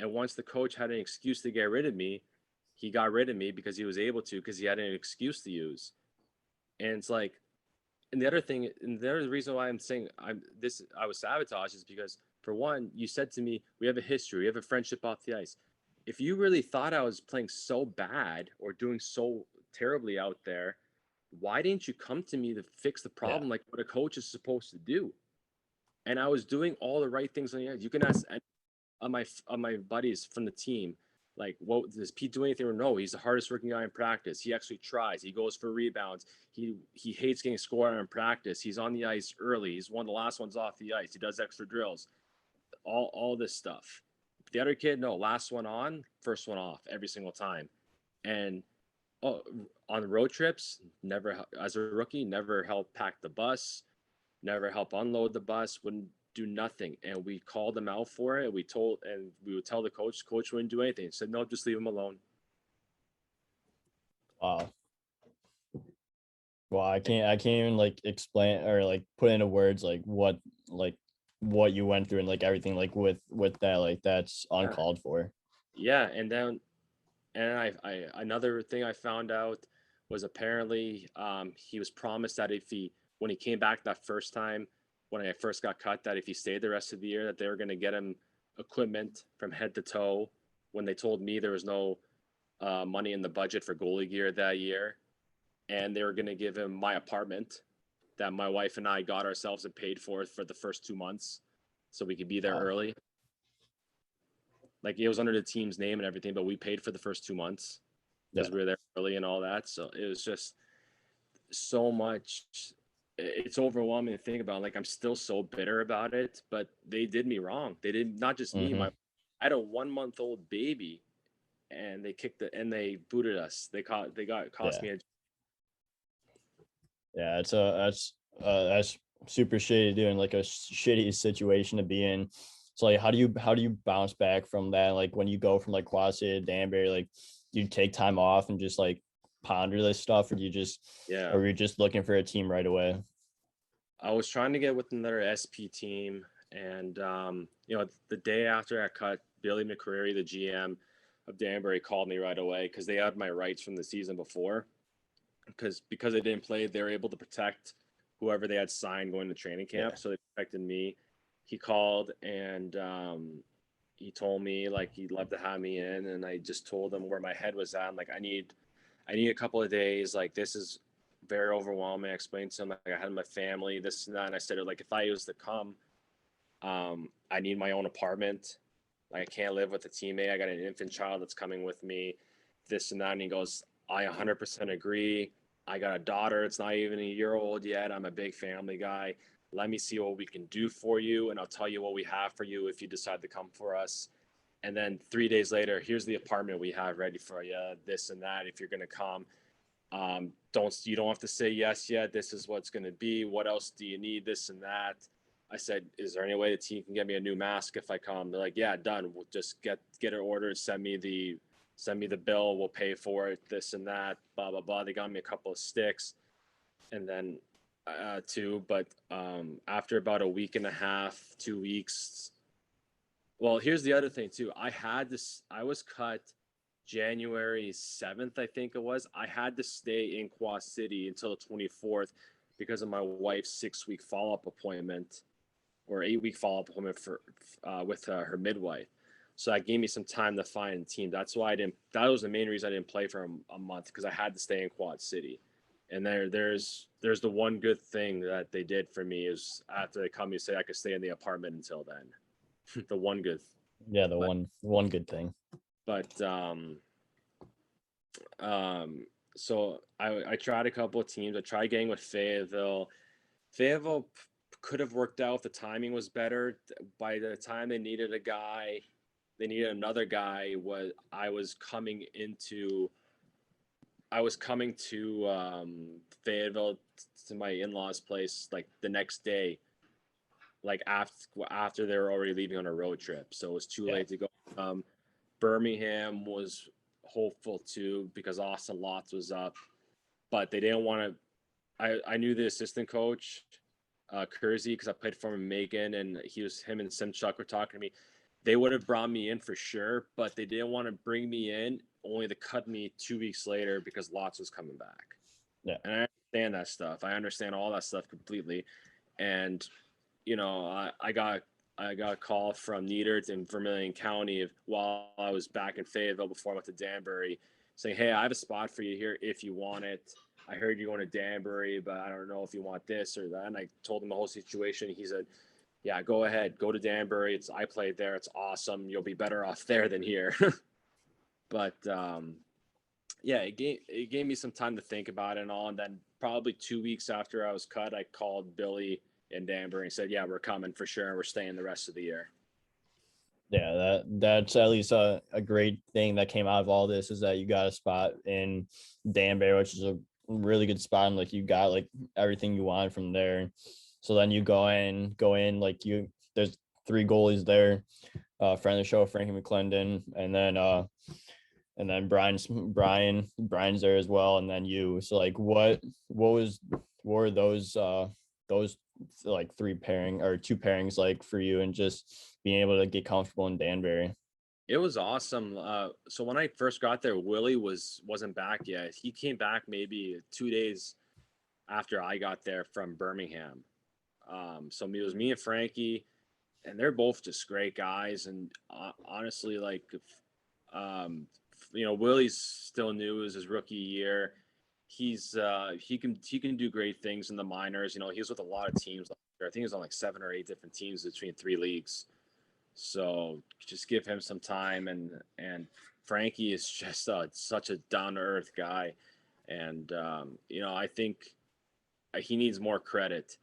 And once the coach had an excuse to get rid of me, he got rid of me because he was able to, because he had an excuse to use. And it's like, and the other reason why I'm saying I was sabotaged is because, for one, you said to me, we have a history, we have a friendship off the ice. If you really thought I was playing so bad or doing so terribly out there, why didn't you come to me to fix the problem, like what a coach is supposed to do? And I was doing all the right things on the ice. You can ask my buddies from the team, like, what does Pete do anything or no? He's the hardest working guy in practice. He actually tries. He goes for rebounds. He hates getting scored on in practice. He's on the ice early. He's one of the last ones off the ice. He does extra drills. All this stuff. The other kid, no, last one on, first one off every single time. And on road trips, never, as a rookie, never helped pack the bus, never help unload the bus, wouldn't do nothing. And we called him out for it. We would tell the coach wouldn't do anything. He said, "No, just leave him alone." Wow. Well, I can't even like explain or like put into words like what you went through and like everything like with that, like that's uncalled for. Yeah, and then I another thing I found out was, apparently he was promised that when he came back that first time, when I first got cut, that if he stayed the rest of the year, that they were going to get him equipment from head to toe, when they told me there was no money in the budget for goalie gear that year. And they were going to give him my apartment that my wife and I got ourselves and paid for the first 2 months, so we could be there Wow. early. Like, it was under the team's name and everything, but we paid for the first 2 months because we were there early and all that. So it was just so much. It's overwhelming to think about. Like, I'm still so bitter about it, but they did me wrong. They did not just me. Mm-hmm. I had a 1-month-old baby, and they booted us. Cost me a. Yeah, that's super shitty, doing like a shitty situation to be in. So like, how do you bounce back from that? Like when you go from like Quad City to Danbury, like you take time off and just like ponder this stuff, or Yeah. or you're just looking for a team right away? I was trying to get with another SP team, and the day after I cut, Billy McCreary, the GM of Danbury, called me right away because they had my rights from the season before. Because I didn't play, they were able to protect whoever they had signed going to training camp, Yeah. so they protected me. He called and he told me like he'd love to have me in, and I just told him where my head was at. I'm like, I need a couple of days. Like this is very overwhelming. I explained to him like I had my family, this and that. And I said like if I was to come, I need my own apartment. Like I can't live with a teammate. I got an infant child that's coming with me, this and that. And he goes, I 100% agree. I got a daughter. It's not even a year old yet. I'm a big family guy. Let me see what we can do for you, and I'll tell you what we have for you if you decide to come for us. And then 3 days later, here's the apartment we have ready for you, this and that. If you're gonna come, you don't have to say yes yet. This is what's gonna be. What else do you need? This and that. I said, is there any way the team can get me a new mask if I come? They're like, yeah, done. We'll just get it ordered. Send me the bill. We'll pay for it. This and that. Blah blah blah. They got me a couple of sticks, and then two. But after about a week and a half, 2 weeks. Well, here's the other thing too. I was cut January 7th, I think it was. I had to stay in Quad City until the 24th because of my wife's 6-week follow-up appointment or 8-week follow-up appointment for with her midwife. So that gave me some time to find a team. That's why I didn't. That was the main reason I didn't play for a month because I had to stay in Quad City. And there's the one good thing that they did for me is after they come, you say I could stay in the apartment until then. The one good. Yeah, But one good thing. but um so I tried a couple of teams. I tried getting with Fayetteville. Fayetteville could have worked out if the timing was better. By the time they needed another guy. I was coming to Fayetteville to my in-laws' place like the next day, like after they were already leaving on a road trip. So it was too Yeah. late to go. Birmingham was hopeful too because Austin Lotz was up, but they didn't want to. I knew the assistant coach, Kersey, because I played for him in Macon, and him and Simchuk were talking to me. They would have brought me in for sure, but they didn't want to bring me in only to cut me 2 weeks later because Lotz was coming back. Yeah. And I understand that stuff. I understand all that stuff completely. And I got a call from Needert in Vermilion County while I was back in Fayetteville before I went to Danbury, saying, "Hey, I have a spot for you here if you want it. I heard you're going to Danbury, but I don't know if you want this or that." And I told him the whole situation. He said, "Yeah, go ahead, go to Danbury. I played there. It's awesome. You'll be better off there than here." But yeah, it gave me some time to think about it and all. And then probably 2 weeks after I was cut, I called Billy in Danbury and said, "Yeah, we're coming for sure. We're staying the rest of the year." Yeah, that's at least a great thing that came out of all this is that you got a spot in Danbury, which is a really good spot, and like you got like everything you wanted from there. So then you go in like there's 3 goalies there, friend of the show Frankie McClendon, and then Brian's there as well, and then you. So like what were those like 2 pairings like for you, and just being able to get comfortable in Danbury? It was awesome. So when I first got there, Willie wasn't back yet. He came back maybe 2 days after I got there from Birmingham. So it was me and Frankie, and they're both just great guys. And honestly, like, Willie's still new. It was his rookie year. He can do great things in the minors. He was with a lot of teams. I think he was on like 7 or 8 different teams between 3 leagues. So just give him some time. And Frankie is just such a down to earth guy. And I think he needs more credit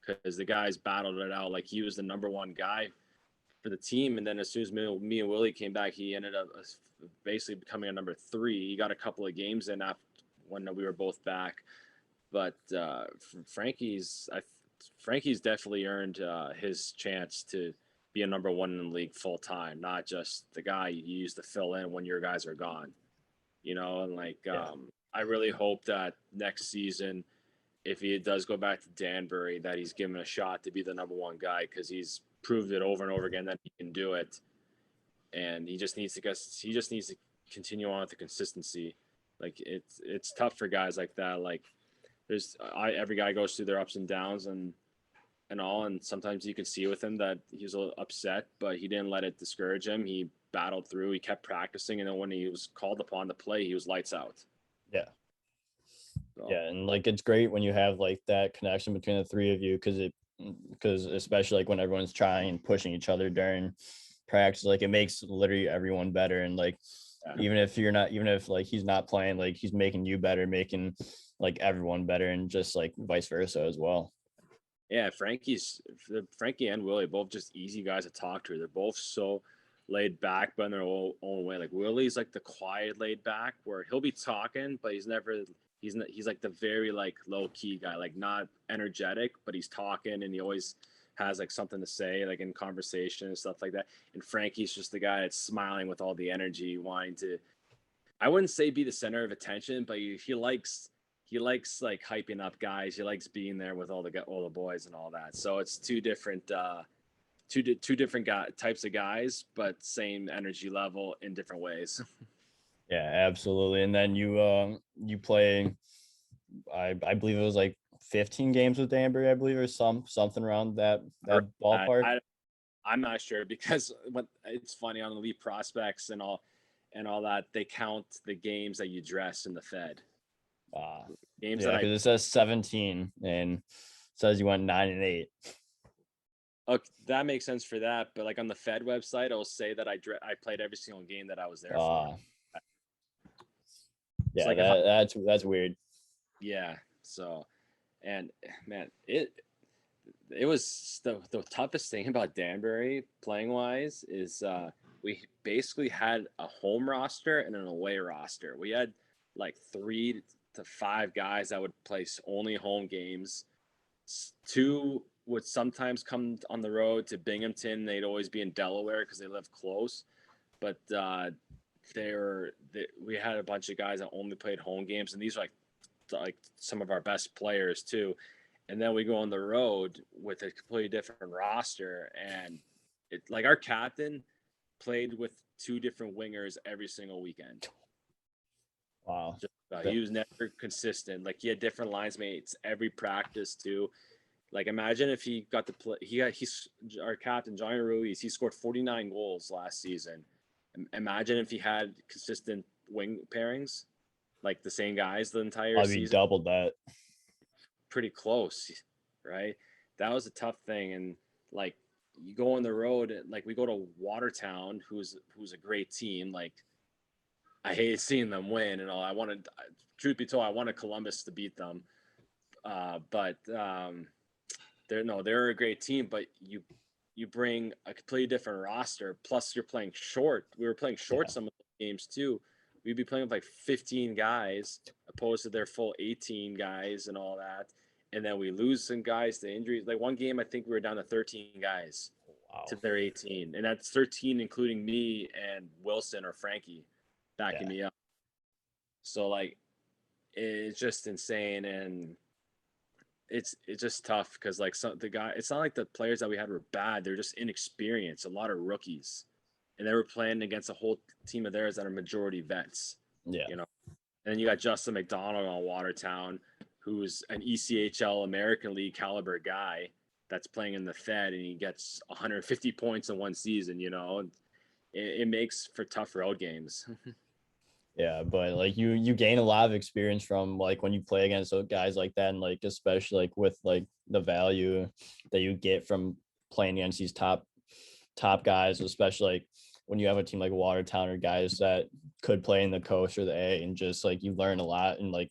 because the guys battled it out. Like he was the number 1 guy for the team, and then as soon as me and Willie came back, he ended up basically becoming a number 3. He got a couple of games in after when we were both back, but Frankie's definitely earned his chance to be a number 1 in the league full time, not just the guy you use to fill in when your guys are gone. And Yeah. I really hope that next season, if he does go back to Danbury, that he's given a shot to be the number one guy, because he's proved it over and over again that he can do it, and he just needs to continue on with the consistency. Like it's tough for guys like that. Like every guy goes through their ups and downs and all, and sometimes you can see with him that he was a little upset, but he didn't let it discourage him. He battled through. He kept practicing, and then when he was called upon to play, he was lights out. Yeah. So, Yeah, and like it's great when you have like that connection between the three of you, because especially like when everyone's trying and pushing each other during practice, like it makes literally everyone better. And like yeah. even if like he's not playing, like he's making you better, making like everyone better, and just like vice versa as well. Yeah, Frankie and Willie, both just easy guys to talk to. They're both so laid back, but in their own way. Like Willie's like the quiet, laid back, where he'll be talking, but he's like the very like low key guy, like not energetic, but he's talking, and he always has like something to say, like in conversation and stuff like that. And Frankie's just the guy that's smiling with all the energy, wanting to, I wouldn't say be the center of attention, but he likes like hyping up guys. He likes being there with all the boys and all that. So it's two different types of guys, but same energy level in different ways. Yeah, absolutely. And then you play, I believe it was like 15 games with Danbury, I believe, or something around that I, ballpark. I I'm not sure, because when it's funny on Elite Prospects and all that, they count the games that you dress in the Fed. Uh Games that yeah, I because it says 17 and says you went 9-8. Okay, that makes sense for that, but like on the Fed website, it'll say that I played every single game that I was there for. Uh It's yeah, like if I, that's weird. yeah. So, and man, it was the toughest thing about Danbury playing wise is we basically had a home roster and an away roster. We had like 3 to 5 guys that would play only home games. Two would sometimes come on the road to Binghamton. They'd always be in Delaware because they live close. But we had a bunch of guys that only played home games, and these are like some of our best players too. And then we go on the road with a completely different roster, and it like our captain played with 2 different wingers every single weekend. Wow. He was never consistent. Like he had different lines mates every practice too. Like imagine if he got to play. He's our captain, Johnny Ruiz. He scored 49 goals last season. Imagine if he had consistent wing pairings, like the same guys the entire Probably season. doubled that. Pretty close, right? That was a tough thing, and like you go on the road, like we go to Watertown, who's a great team. Like I hate seeing them win and all. Truth be told, I wanted Columbus to beat them, but they're a great team. But you bring a completely different roster. Plus, you're playing short. We were playing short Yeah. some of the games too. We'd be playing with like 15 guys opposed to their full 18 guys and all that. And then we lose some guys to injuries. Like one game, I think we were down to 13 guys Wow. to their 18, and that's 13 including me and Wilson or Frankie backing Yeah. me up. So like it's just insane, and it's just tough because like it's not like the players that we had were bad. They're just inexperienced, a lot of rookies, and they were playing against a whole team of theirs that are majority vets. Yeah. you know and then you got Justin McDonald on Watertown, who's an ECHL American League caliber guy that's playing in the Fed, and he gets 150 points in one season. It makes for tough road games. Yeah, but like you gain a lot of experience from like when you play against those guys like that, and like especially like with like the value that you get from playing against these top guys, especially like when you have a team like Watertown or guys that could play in the coast or the A, and just like you learn a lot, and like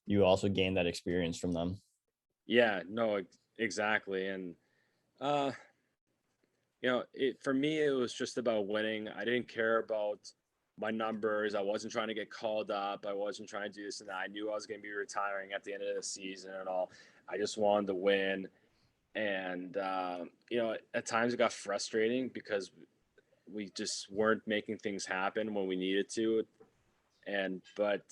you also gain that experience from them. Yeah, no, exactly. And uh for me, it was just about winning. I didn't care about my numbers. I wasn't trying to get called up. I wasn't trying to do this and that. I knew I was going to be retiring at the end of the season and all. I just wanted to win. And at times it got frustrating because we just weren't making things happen when we needed to. But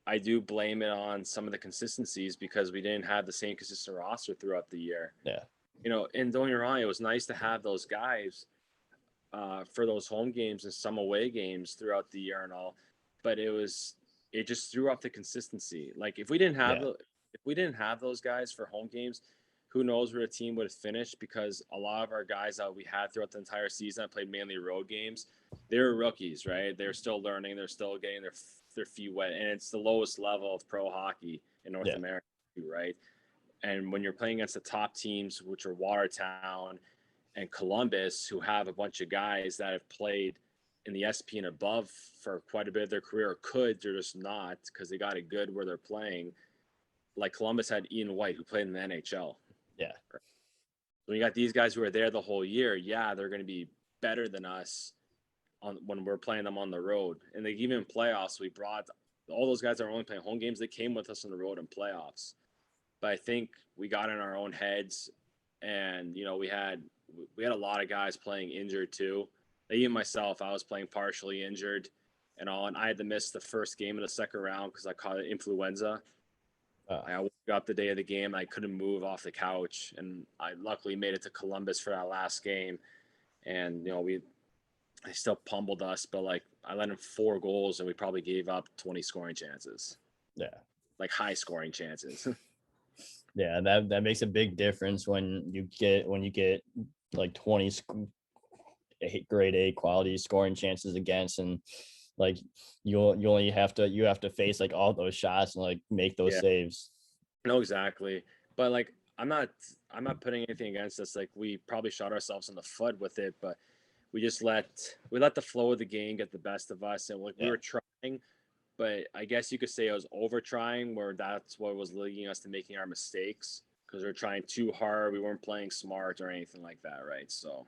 I do blame it on some of the consistencies because we didn't have the same consistent roster throughout the year. Yeah. And don't get me wrong, it was nice to have those guys for those home games and some away games throughout the year and all, but it just threw off the consistency. Like if we didn't have those guys for home games, who knows where the team would have finished? Because a lot of our guys that we had throughout the entire season that played mainly road games, they were rookies, right? They're still learning, they're still getting their feet wet, and it's the lowest level of pro hockey in North America, right? And when you're playing against the top teams, which are Watertown and Columbus, who have a bunch of guys that have played in the SP and above for quite a bit of their career, or could, they're just not because they got it good where they're playing. Like Columbus had Ian White, who played in the NHL. Yeah. When you got these guys who are there the whole year, yeah, they're going to be better than us when we're playing them on the road. And they even in playoffs, we brought all those guys that are only playing home games. They came with us on the road in playoffs. But I think we got in our own heads, and we had a lot of guys playing injured too. Even myself, I was playing partially injured and all, and I had to miss the first game of the second round because I caught influenza. I woke up the day of the game. I couldn't move off the couch, and I luckily made it to Columbus for that last game. And they still pummeled us, but like I let in 4 goals, and we probably gave up 20 scoring chances. Yeah, like high scoring chances. Yeah, that makes a big difference when you get like 20 grade A quality scoring chances against, and like you have to face like all those shots and like make those saves. No, exactly. But like I'm not putting anything against us. Like we probably shot ourselves in the foot with it, but we just let the flow of the game get the best of us, and like we were trying, but I guess you could say I was over trying, where that's what was leading us to making our mistakes because we are trying too hard. We weren't playing smart or anything like that, right? So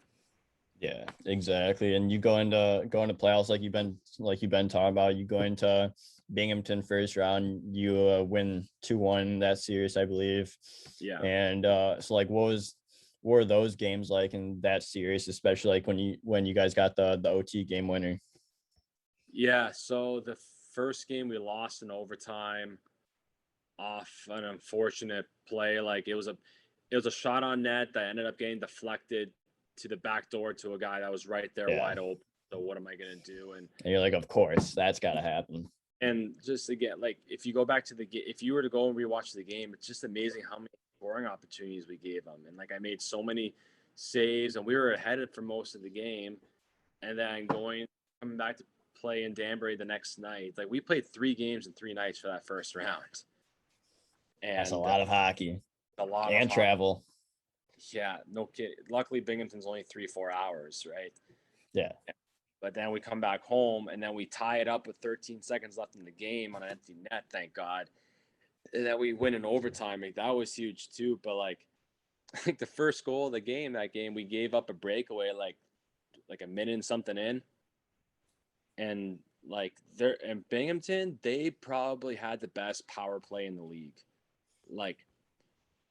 yeah, exactly. And you go into playoffs like you've been talking about. You go into Binghamton first round, you win 2-1 that series, I believe. Yeah. And so like what were those games like in that series, especially like when you guys got the OT game winner? Yeah, so the first game we lost in overtime off an unfortunate play. Like it was a shot on net that ended up getting deflected to the back door to a guy that was right there wide open. So what am I gonna do? And you're like, of course, that's gotta happen. And just again, like if you go back to if you were to go and rewatch the game, it's just amazing how many scoring opportunities we gave them. And like I made so many saves, and we were ahead for most of the game. And then coming back to play in Danbury the next night, like we played 3 games in 3 nights for that first round. And that's a lot of hockey. A lot and of travel. Yeah, no kidding. Luckily, Binghamton's only 3-4 hours, right? Yeah. But then we come back home, and then we tie it up with 13 seconds left in the game on an empty net, thank God. And then we win in overtime. Like, that was huge too. But like the first goal of the game, we gave up a breakaway like a minute and something in. And like in Binghamton, they probably had the best power play in the league. Like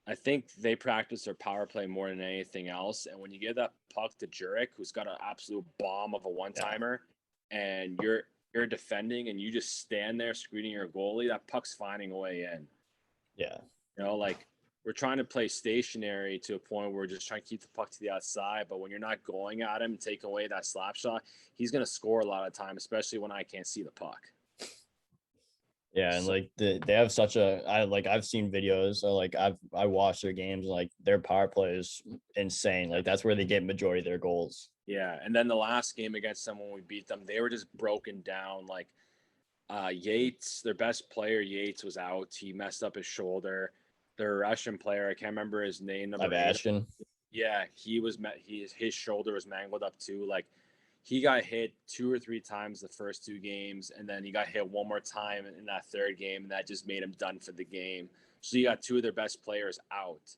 I think they practice their power play more than anything else. And when you give that puck to Jurek, who's got an absolute bomb of a one-timer, and you're defending and you just stand there screening your goalie, that puck's finding a way in. Yeah. Like we're trying to play stationary to a point where we're just trying to keep the puck to the outside. But when you're not going at him and taking away that slap shot, he's going to score a lot of time, especially when I can't see the puck. Yeah, and like they have such I've seen videos, so like I watched their games, and like their power play is insane. Like that's where they get majority of their goals. Yeah, and then the last game against them when we beat them, they were just broken down. Like Yates, their best player, Yates was out. He messed up his shoulder. Their Russian player, I can't remember his name. Ashton. Yeah, his shoulder was mangled up too. Like he got hit 2 or 3 times the first 2 games, and then he got hit one more time in that third game, and that just made him done for the game. So you got 2 of their best players out,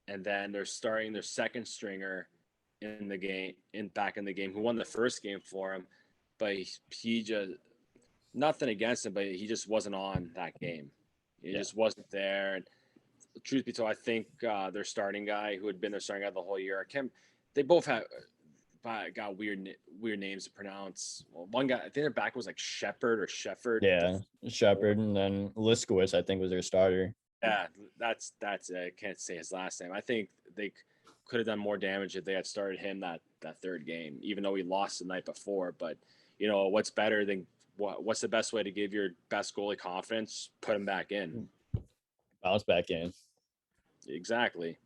and then they're starting their second stringer back in the game, who won the first game for him, but he just nothing against him, but he just wasn't on that game. He just wasn't there. And truth be told, I think their starting guy, who had been their starting guy the whole year, they both have got weird names to pronounce. Well, one guy, I think their back was like Shepard or Shefford. Yeah, Shepard, and then Liskowitz, I think, was their starter. Yeah, that's I can't say his last name. I think they could have done more damage if they had started him that third game, even though we lost the night before. But what's better than what's the best way to give your best goalie confidence? Put him back in. Bounce back in. Exactly.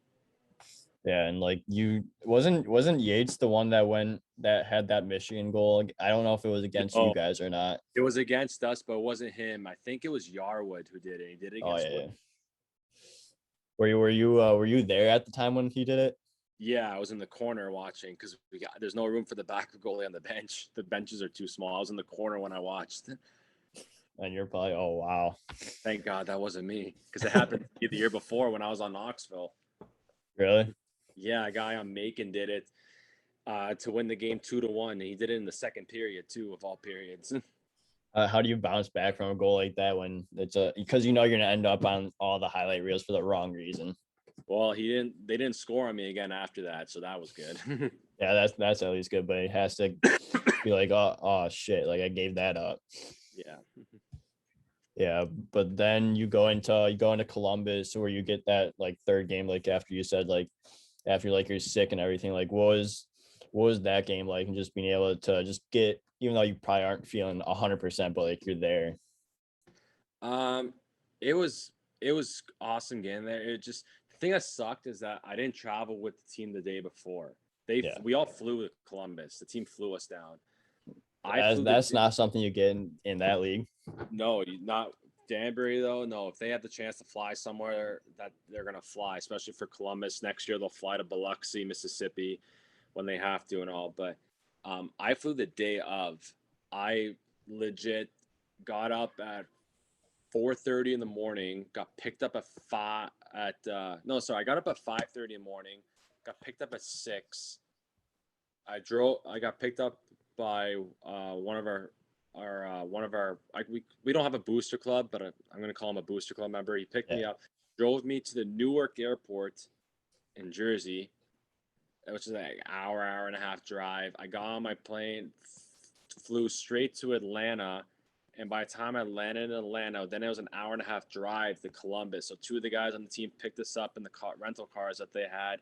Yeah, and like you wasn't Yates the one that had that Michigan goal? I don't know if it was against you Oh, guys or not. it was against us, but it wasn't him. I think it was Yarwood who did it. He did it Oh against yeah. Were you there at the time when he did it? Yeah, I was in the corner watching because there's no room for the backup goalie on the bench. The benches are too small. I was in the corner when I watched. And you're probably, oh wow. Thank God that wasn't me because it happened the year before when I was on Knoxville. Really? Yeah, a guy on Macon did it to win the game 2-1. He did it in the second period too, of all periods. How do you bounce back from a goal like that when it's because you're gonna end up on all the highlight reels for the wrong reason? Well, they didn't score on me again after that, so that was good. Yeah, that's at least good, but it has to be like, oh shit, like I gave that up. Yeah. Yeah, but then you go into Columbus where you get that like third game, like after you said like after like you're sick and everything, like what was that game like, and just being able to just get, even though you probably aren't feeling 100%, but like you're there. Um, it was awesome getting there. It just the thing that sucked is that I didn't travel with the team the day before. Yeah, We all flew to Columbus. The team flew us down. I that's flew the that's not something you get in that league. no, not Danbury though. No, if they have the chance to fly somewhere, that they're gonna fly, especially for Columbus. Next year they'll fly to Biloxi, Mississippi, when they have to and all. But I flew the day of. I legit got up at 4:30 in the morning. Got picked up at five. At no, sorry, I got up at 5:30 in the morning. Got picked up at 6. I drove. I got picked up by one of our. We don't have a booster club, but I'm going to call him a booster club member. He picked Yeah, me up, drove me to the Newark airport in Jersey, which is like an hour and a half drive. I got on my plane, flew straight to Atlanta, and by the time I landed in Atlanta, then it was an hour and a half drive to Columbus. So two of the guys on the team picked us up in the rental cars that they had.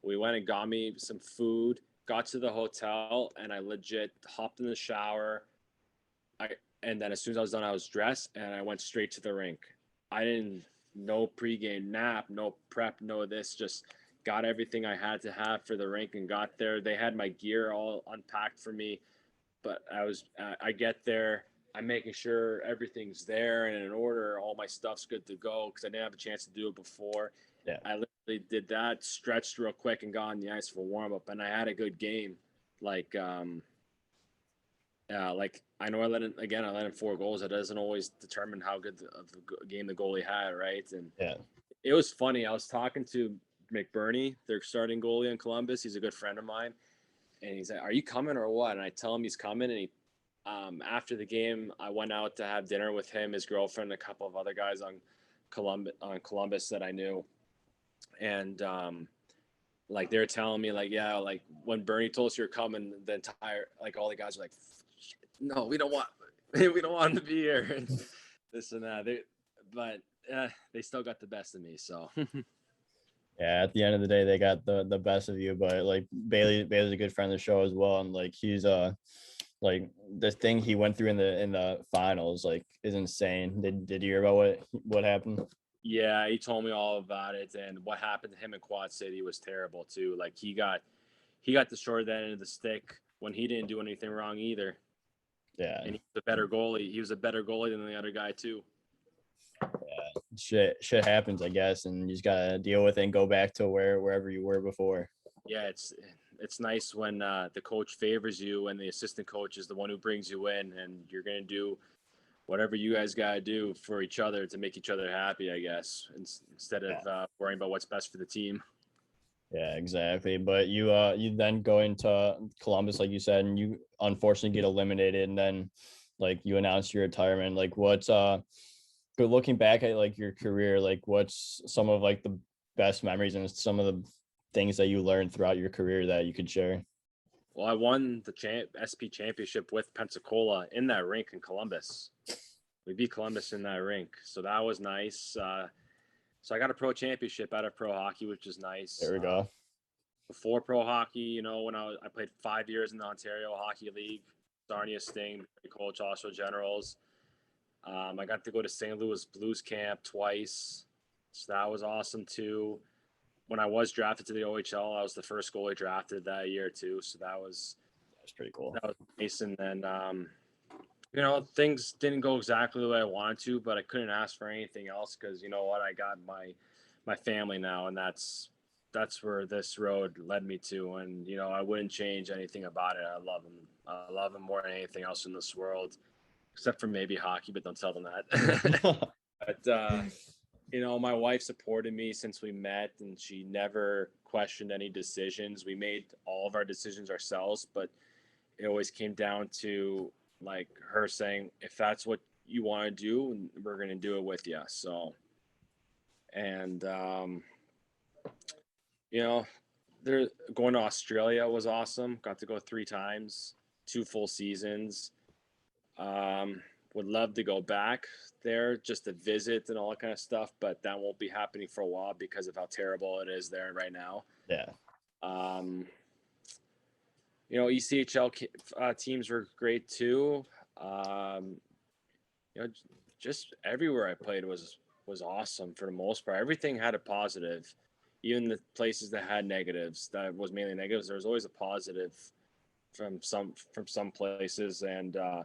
We went and got me some food, got to the hotel, and I legit hopped in the shower. And then as soon as I was done, I was dressed and I went straight to the rink. I didn't no pregame nap, no prep, no this. Just got everything I had to have for the rink and got there. They had my gear all unpacked for me, but I get there. I'm making sure everything's there and in order. All my stuff's good to go because I didn't have a chance to do it before. yeah. I literally did that, stretched real quick, and got on the ice for warm up, and I had a good game. Like like I know I let in 4 goals. That doesn't always determine how good of the game the goalie had, right? And Yeah. it was funny. I was talking to McBurney, their starting goalie in Columbus. He's a good friend of mine, and he's like, "Are you coming or what?" And I tell him he's coming, and he. After the game, I went out to have dinner with him, his girlfriend, a couple of other guys on Columbus that I knew, and like they were telling me like, yeah, like when Bernie told us you're coming, the entire like all the guys were like, no, we don't want we don't want him to be here and this and that. But they still got the best of me. So Yeah, at the end of the day, they got the best of you. But like Bailey's a good friend of the show as well, and like he's like the thing he went through in the finals like is insane. Did you hear about what happened? yeah, he told me all about it, and what happened to him in Quad City was terrible too. Like he got destroyed that end of the stick when he didn't do anything wrong either, Yeah, and he was a better goalie. He was a better goalie than the other guy too. shit happens, I guess, and you just gotta deal with it and go back to wherever you were before. Yeah, it's nice when the coach favors you and the assistant coach is the one who brings you in, and you're gonna do whatever you guys gotta do for each other to make each other happy, I guess, instead Yeah, of worrying about what's best for the team. yeah, exactly. But you then go into Columbus, like you said, and you unfortunately get eliminated, and then like you announce your retirement. Like what's good looking back at like your career, like what's some of like the best memories and some of the things that you learned throughout your career that you could share? Well, I won the SP championship with Pensacola in that rink in Columbus. We beat Columbus in that rink, so that was nice. So I got a pro championship out of pro hockey, which is nice. There we go. Before pro hockey, when I played 5 years in the Ontario Hockey League, Sarnia Sting, coach, also Generals. I got to go to St. Louis Blues camp twice, so that was awesome too. When I was drafted to the OHL, I was the first goalie drafted that year too, so That's pretty cool. that was nice. And then things didn't go exactly the way I wanted to, but I couldn't ask for anything else because you know what, I got my family now, and that's where this road led me to. And I wouldn't change anything about it. I love them. I love them more than anything else in this world, except for maybe hockey, but don't tell them that. But my wife supported me since we met, and she never questioned any decisions. We made all of our decisions ourselves, but it always came down to like her saying, if that's what you want to do, we're going to do it with you. So, and they're going to Australia was awesome. Got to go 3 times, 2 full seasons. Would love to go back there just to visit and all that kind of stuff, but that won't be happening for a while because of how terrible it is there right now. Yeah. ECHL teams were great too. Just everywhere I played was awesome for the most part. Everything had a positive. Even the places that had negatives, that was mainly negatives, there was always a positive from some places. And I'm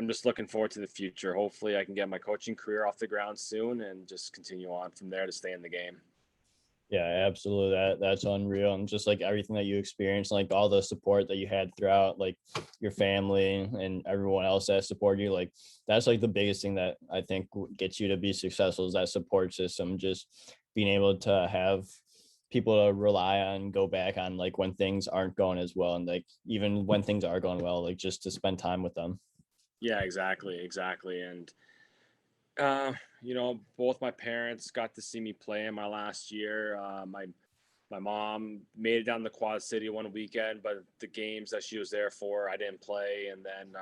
just looking forward to the future. Hopefully I can get my coaching career off the ground soon and just continue on from there to stay in the game. Yeah, absolutely. That's unreal. And just like everything that you experienced, like all the support that you had throughout, like your family and everyone else that supported you, like that's like the biggest thing that I think gets you to be successful is that support system. Just being able to have people to rely on, go back on, like when things aren't going as well, and like even when things are going well, like just to spend time with them. Yeah, exactly. And both my parents got to see me play in my last year. My mom made it down to Quad City one weekend, but the games that she was there for, I didn't play. And then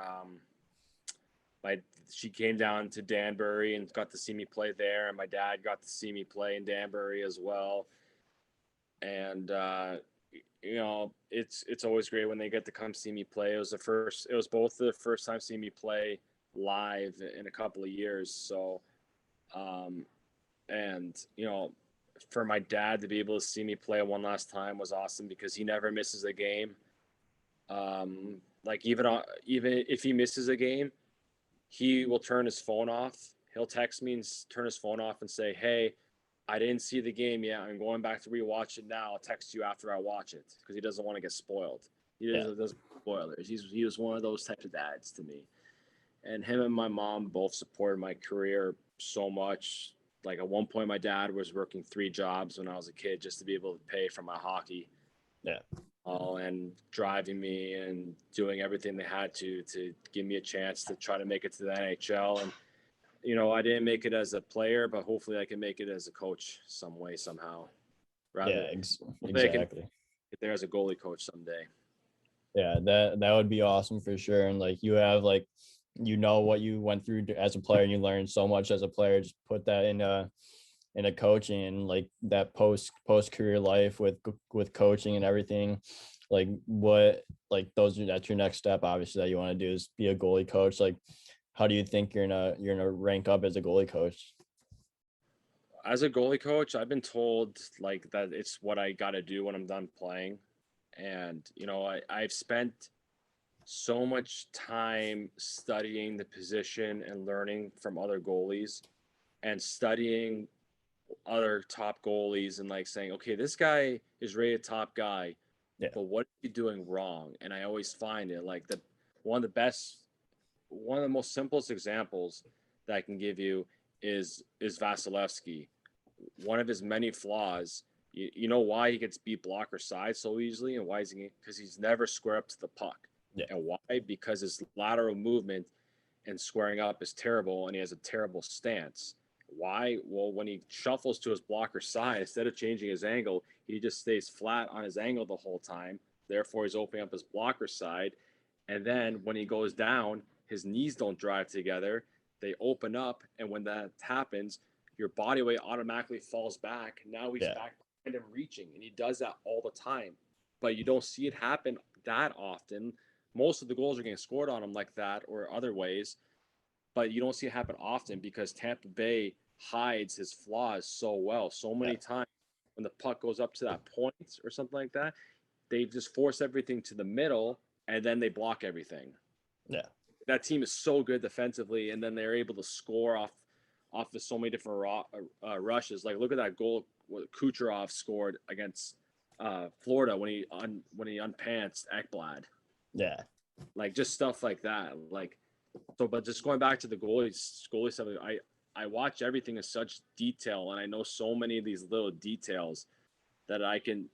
she came down to Danbury and got to see me play there, and my dad got to see me play in Danbury as well. And it's always great when they get to come see me play. It was both the first time seeing me play live in a couple of years. So and for my dad to be able to see me play one last time was awesome because he never misses a game. Like even if he misses a game, he will turn his phone off. He'll text me and turn his phone off and say, "Hey, I didn't see the game yet. I'm going back to rewatch it now. I'll text you after I watch it," because he doesn't want to get spoiled. He doesn't spoilers. He was one of those types of dads to me. And him and my mom both supported my career so much. Like at one point, my dad was working 3 jobs when I was a kid just to be able to pay for my hockey. Yeah. And driving me and doing everything they had to give me a chance to try to make it to the NHL. And I didn't make it as a player, but hopefully I can make it as a coach some way, somehow. Exactly. Get there as a goalie coach someday. Yeah, that would be awesome for sure. And like you have like what you went through as a player, and you learned so much as a player. Just put that in a coaching and like that post career life with coaching and everything. Like what that's your next step, obviously, that you want to do is be a goalie coach. Like how do you think you're gonna rank up as a goalie coach? As a goalie coach, I've been told like that it's what I got to do when I'm done playing. And I've spent so much time studying the position and learning from other goalies and studying other top goalies and like saying, okay, this guy is rated top guy, but what is he doing wrong? And I always find it like one of the most simplest examples that I can give you is Vasilevsky. One of his many flaws, you know why he gets beat blocker side so easily, and why is he? Because he's never square up to the puck. Yeah. And why? Because his lateral movement and squaring up is terrible, and he has a terrible stance. Why? Well, when he shuffles to his blocker side, instead of changing his angle, he just stays flat on his angle the whole time. Therefore, he's opening up his blocker side. And then when he goes down, his knees don't drive together. They open up. And when that happens, your body weight automatically falls back. Now he's Yeah. back behind him reaching. And he does that all the time. But you don't see it happen that often. Most of the goals are getting scored on him like that or other ways. But you don't see it happen often because Tampa Bay hides his flaws so well. So Yeah. many times when the puck goes up to that point or something like that, they just force everything to the middle and then they block everything. Yeah. That team is so good defensively, and then they're able to score off of so many different rushes. Like look at that goal what Kucherov scored against Florida when he unpantsed Ekblad. Yeah. Like just stuff like that. Like so, but just going back to the goalie stuff, I watch everything in such detail, and I know so many of these little details that I can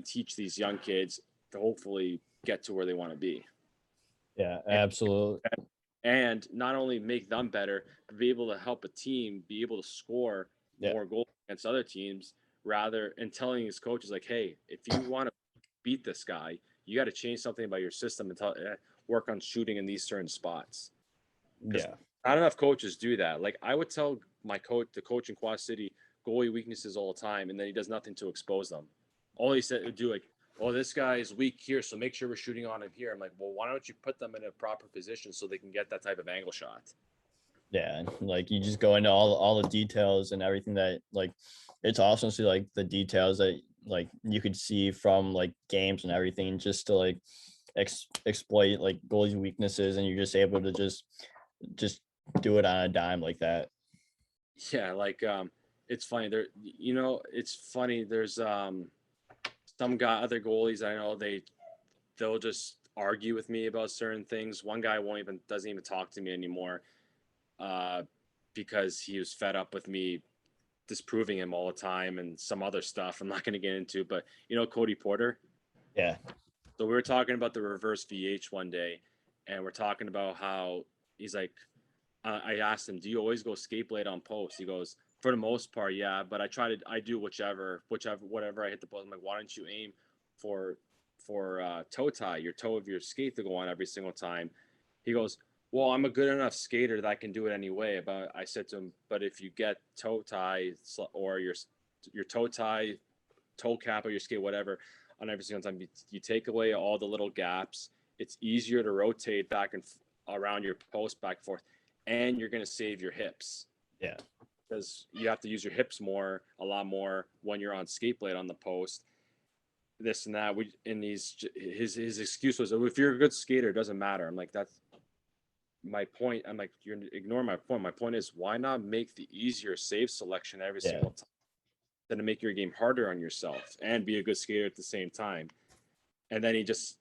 teach these young kids to hopefully get to where they want to be. Yeah, absolutely. And not only make them better, but be able to help a team be able to score Yeah. more goals against other teams rather and telling his coaches like, hey, if you want to beat this guy, you got to change something about your system and work on shooting in these certain spots. Because Yeah. not enough coaches do that. Like I would tell my coach, the coach in Quad City, goalie weaknesses all the time, and then he does nothing to expose them. All he said would do like, oh, this guy is weak here, so make sure we're shooting on him here. I'm like, well, why don't you put them in a proper position so they can get that type of angle shot? Yeah, like you just go into all the details and everything that like it's awesome to see like the details that like you could see from like games and everything just to like exploit like goalies' weaknesses, and you're just able to just do it on a dime like that. Yeah, like it's funny. It's funny. There's some guy, other goalies I know, they'll just argue with me about certain things. One guy doesn't even talk to me anymore uh, because he was fed up with me disproving him all the time and some other stuff I'm not going to get into. But Cody Porter. Yeah. So we were talking about the reverse VH one day, and we're talking about how he's like, I asked him, "Do you always go skate blade on post?" He goes, "For the most part, yeah, but I do whatever I hit the post." I'm like, "Why don't you aim for toe tie, your toe of your skate to go on every single time?" He goes, "Well, I'm a good enough skater that I can do it anyway." But I said to him, "But if you get toe tie or your toe tie, toe cap or your skate, whatever, on every single time, you take away all the little gaps. It's easier to rotate back and around your post back and forth, and you're going to save your hips." Yeah. Because you have to use your hips a lot more when you're on skate blade on the post. This and that. His excuse was, "Oh, if you're a good skater, it doesn't matter." I'm like, that's my point. I'm like, you're ignoring my point. My point is, why not make the easier save selection every Yeah. single time than to make your game harder on yourself and be a good skater at the same time? And then he just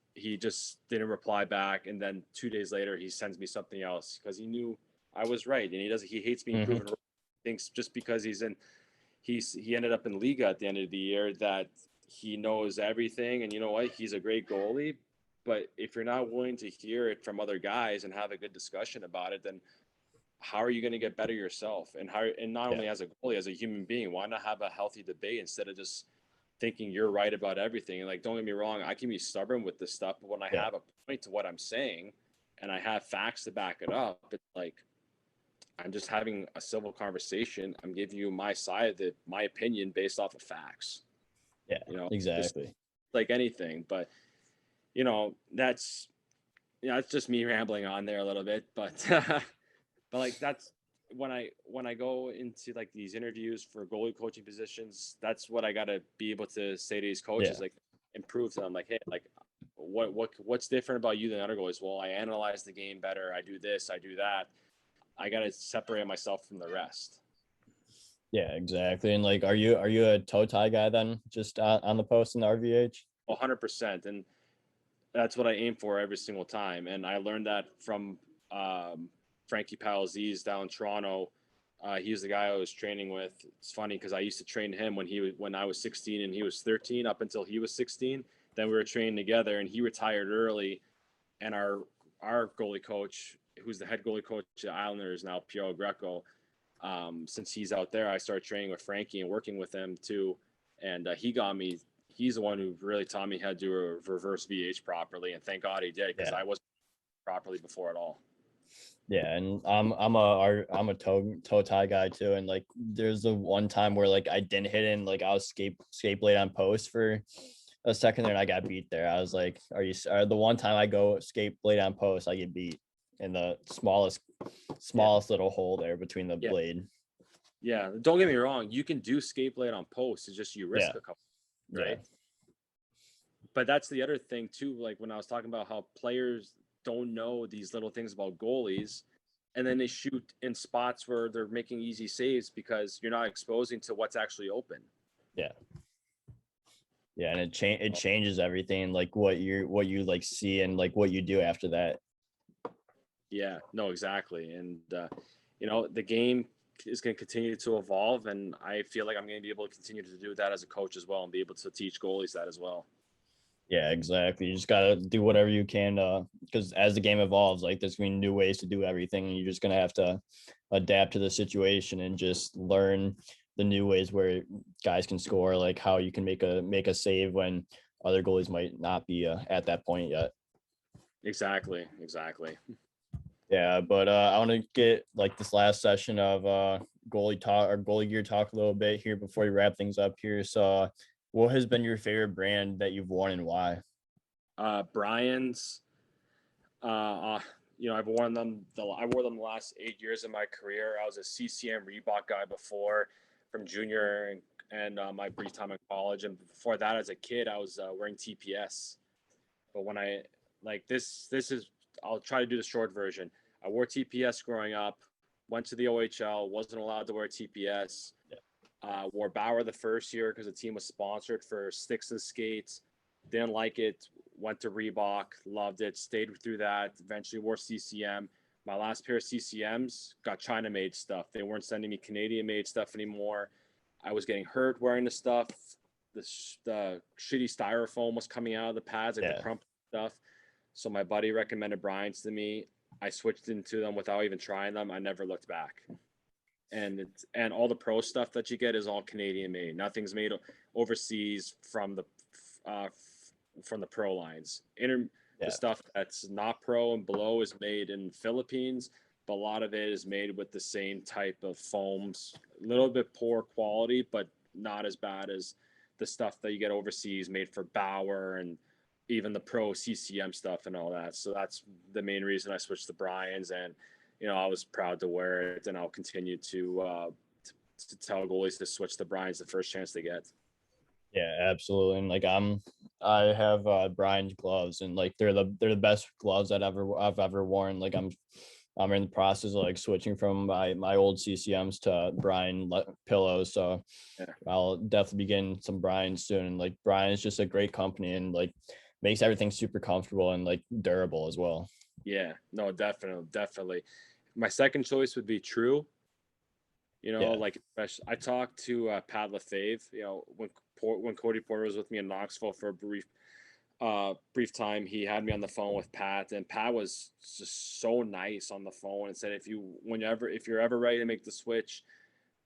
didn't reply back. And then 2 days later, he sends me something else because he knew I was right, and he hates being proven wrong. He thinks just because he ended up in Liga at the end of the year that he knows everything, and you know what, he's a great goalie. But if you're not willing to hear it from other guys and have a good discussion about it, then how are you going to get better yourself? And not only as a goalie, as a human being, why not have a healthy debate instead of just thinking you're right about everything? And like, don't get me wrong, I can be stubborn with this stuff, but when I have a point to what I'm saying and I have facts to back it up, it's like I'm just having a civil conversation. I'm giving you my side of my opinion based off of facts. Yeah. Exactly. Just like anything. But that's it's just me rambling on there a little bit. But but like that's when I go into like these interviews for goalie coaching positions, that's what I gotta be able to say to these coaches, like improve to them, like, hey, like what's different about you than other goalies? Well, I analyze the game better, I do this, I do that. I gotta separate myself from the rest. Yeah, exactly. And like, are you a toe tie guy then, just on the post in the RVH? 100%, and that's what I aim for every single time. And I learned that from Frankie Palazese down in Toronto. He was the guy I was training with. It's funny because I used to train him when I was 16 and he was 13 up until he was 16. Then we were training together, and he retired early. And our goalie coach, who's the head goalie coach at Islanders now, Piero Greco, since he's out there, I started training with Frankie and working with him too. And he he's the one who really taught me how to do a reverse VH properly, and thank God he did, because Yeah. I wasn't properly before at all. Yeah, and I'm a toe tie guy too, and like there's the one time where like I didn't hit it, and like I was skate blade on post for a second there, and I got beat there. I was like, the one time I go skate blade on post, I get beat in the smallest little hole there between the Yeah. blade. Yeah, don't get me wrong. You can do skate blade on post. It's just you risk Yeah, a couple, yeah, right? But that's the other thing too. Like when I was talking about how players don't know these little things about goalies, and then they shoot in spots where they're making easy saves because you're not exposing to what's actually open. yeah. Yeah, and it changes everything, like what you like see and like what you do after that. Yeah, no, exactly. And the game is going to continue to evolve, and I feel like I'm going to be able to continue to do that as a coach as well, and be able to teach goalies that as well. Yeah, exactly. You just gotta do whatever you can, because as the game evolves, like there's gonna be new ways to do everything, and you're just gonna have to adapt to the situation and just learn the new ways where guys can score, like how you can make a save when other goalies might not be at that point yet. Exactly. Yeah, but I want to get like this last session of goalie talk or goalie gear talk a little bit here before we wrap things up here. So, what has been your favorite brand that you've worn and why? Brian's. I've worn them. I wore them the last 8 years of my career. I was a CCM Reebok guy before, from junior and my brief time in college, and before that, as a kid, I was wearing TPS. But when I like this is I'll try to do the short version. I wore TPS growing up. Went to the OHL. Wasn't allowed to wear TPS. Wore Bauer the first year because the team was sponsored for sticks and skates. Didn't like it. Went to Reebok. Loved it. Stayed through that. Eventually wore CCM. My last pair of CCMs got China made stuff. They weren't sending me Canadian made stuff anymore. I was getting hurt wearing the stuff. The shitty styrofoam was coming out of the pads, like the crumpled stuff. So my buddy recommended Brian's to me. I switched into them without even trying them. I never looked back. And all the pro stuff that you get is all Canadian made. Nothing's made overseas from the pro lines. The stuff that's not pro and below is made in Philippines, but a lot of it is made with the same type of foams. A little bit poor quality, but not as bad as the stuff that you get overseas, made for Bauer and even the pro CCM stuff and all that. So that's the main reason I switched to Brian's, and I was proud to wear it, and I'll continue to tell goalies to switch to Brian's the first chance they get. Yeah, absolutely. And like I have Brian's gloves, and like they're the best gloves I've ever worn. Like I'm in the process of like switching from my old CCMs to Brian pillows. So I'll definitely be getting some Brian soon. And like Brian is just a great company, and like makes everything super comfortable and like durable as well. Yeah, no, definitely. My second choice would be True. Like I talked to Pat Lefebvre. When Cody Porter was with me in Knoxville for a brief time, he had me on the phone with Pat, and Pat was just so nice on the phone and said, if you're ever ready to make the switch,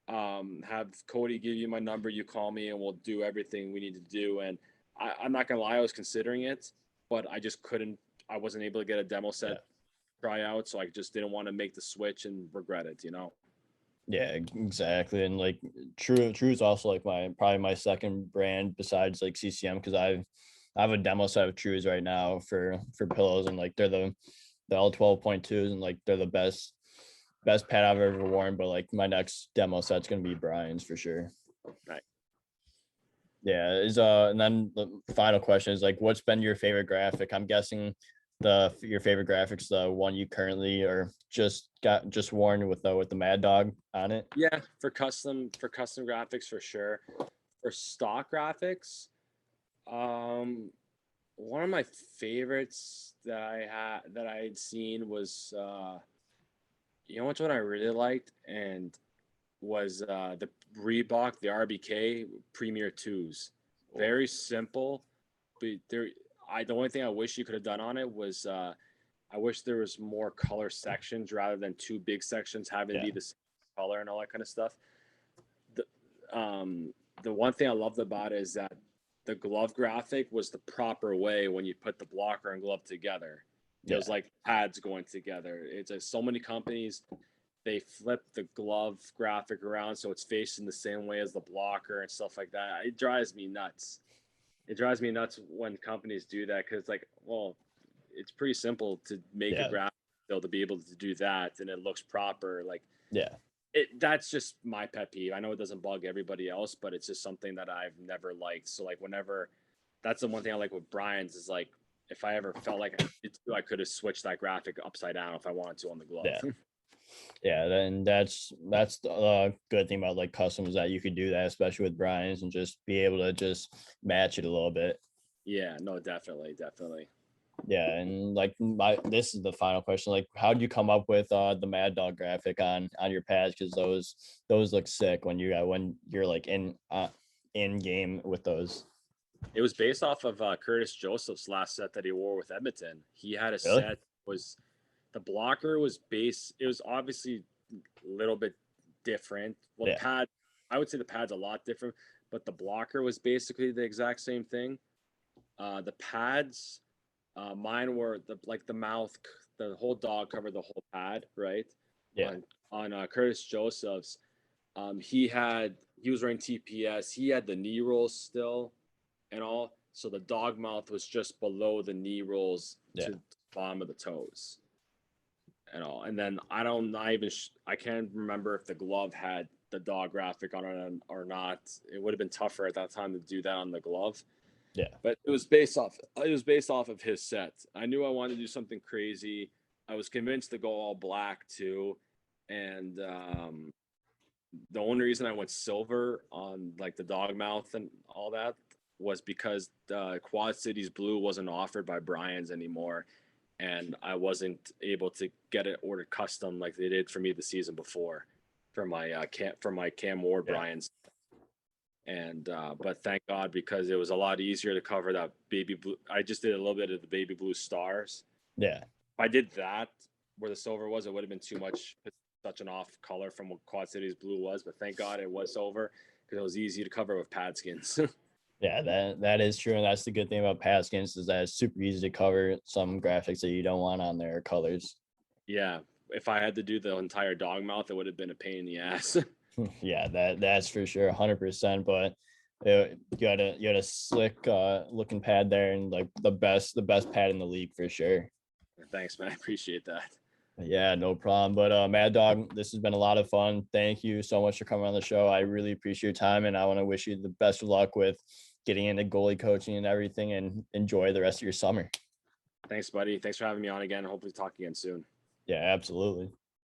have Cody give you my number, you call me, and we'll do everything we need to do. And I'm not gonna lie, I was considering it, but I just couldn't. I wasn't able to get a demo set tryout, so I just didn't want to make the switch and regret it. Yeah, exactly. And like True is also like probably my second brand besides like CCM, because I have a demo set of Trues right now for pillows, and like they're the L12.2s, and like they're the best pad I've ever worn. But like my next demo set's gonna be Brian's for sure. Right. Yeah, and then the final question is like, what's been your favorite graphic? I'm guessing your favorite graphics, the one you currently or just worn with the Mad Dog on it. Yeah, for custom graphics for sure. For stock graphics, one of my favorites that I had seen was which one I really liked, and was the Reebok, the RBK Premier 2s. Very simple, but the only thing I wish you could have done on it was I wish there was more color sections rather than two big sections having to be the same color and all that kind of stuff. The one thing I loved about it is that the glove graphic was the proper way when you put the blocker and glove together. It was like pads going together. It's so many companies, they flip the glove graphic around so it's facing the same way as the blocker and stuff like that. It drives me nuts. It drives me nuts when companies do that because it's like, well, it's pretty simple to make a graphic to be able to do that and it looks proper. Like, that's just my pet peeve. I know it doesn't bug everybody else, but it's just something that I've never liked. So like whenever, that's the one thing I like with Brian's is like, if I ever felt like I could have switched that graphic upside down if I wanted to on the glove. Then that's the good thing about like customs, that you could do that, especially with Brian's, and just be able to just match it a little bit. Yeah, no, definitely. Yeah, and like this is the final question. Like, how did you come up with the Mad Dog graphic on your pads? Because those look sick when you're like in game with those. It was based off of Curtis Joseph's last set that he wore with Edmonton. He had a Really? set, was the blocker was base. It was obviously a little bit different. Well, the pad, I would say the pad's a lot different, but the blocker was basically the exact same thing. The pads, mine were the mouth, the whole dog covered the whole pad, right? Yeah. On Curtis Joseph's, he was wearing TPS. He had the knee rolls still, and all. So the dog mouth was just below the knee rolls to the bottom of the toes, and all. And then I can't remember if the glove had the dog graphic on it or not. It would have been tougher at that time to do that on the glove. Yeah. But it was based off of his set. I knew I wanted to do something crazy. I was convinced to go all black too. And the only reason I went silver on like the dog mouth and all that was because Quad Cities blue wasn't offered by Brian's anymore. And I wasn't able to get it ordered custom like they did for me the season before for my Cam Ward Brian's. And but thank God, because it was a lot easier to cover that baby blue. I just did a little bit of the baby blue stars. Yeah. If I did that where the silver was, it would have been too much, such an off color from what Quad Cities blue was. But thank God it was silver because it was easy to cover with pad skins. Yeah, that is true, and that's the good thing about pad skins, is that it's super easy to cover some graphics that you don't want on their colors. Yeah, if I had to do the entire dog mouth, it would have been a pain in the ass. Yeah, that's for sure, 100%. But you got a slick looking pad there, and like the best pad in the league for sure. Thanks, man. I appreciate that. Yeah, no problem. But Mad Dog, this has been a lot of fun. Thank you so much for coming on the show. I really appreciate your time, and I want to wish you the best of luck with getting into goalie coaching and everything, and enjoy the rest of your summer. Thanks, buddy. Thanks for having me on again. Hopefully talk again soon. Yeah, absolutely.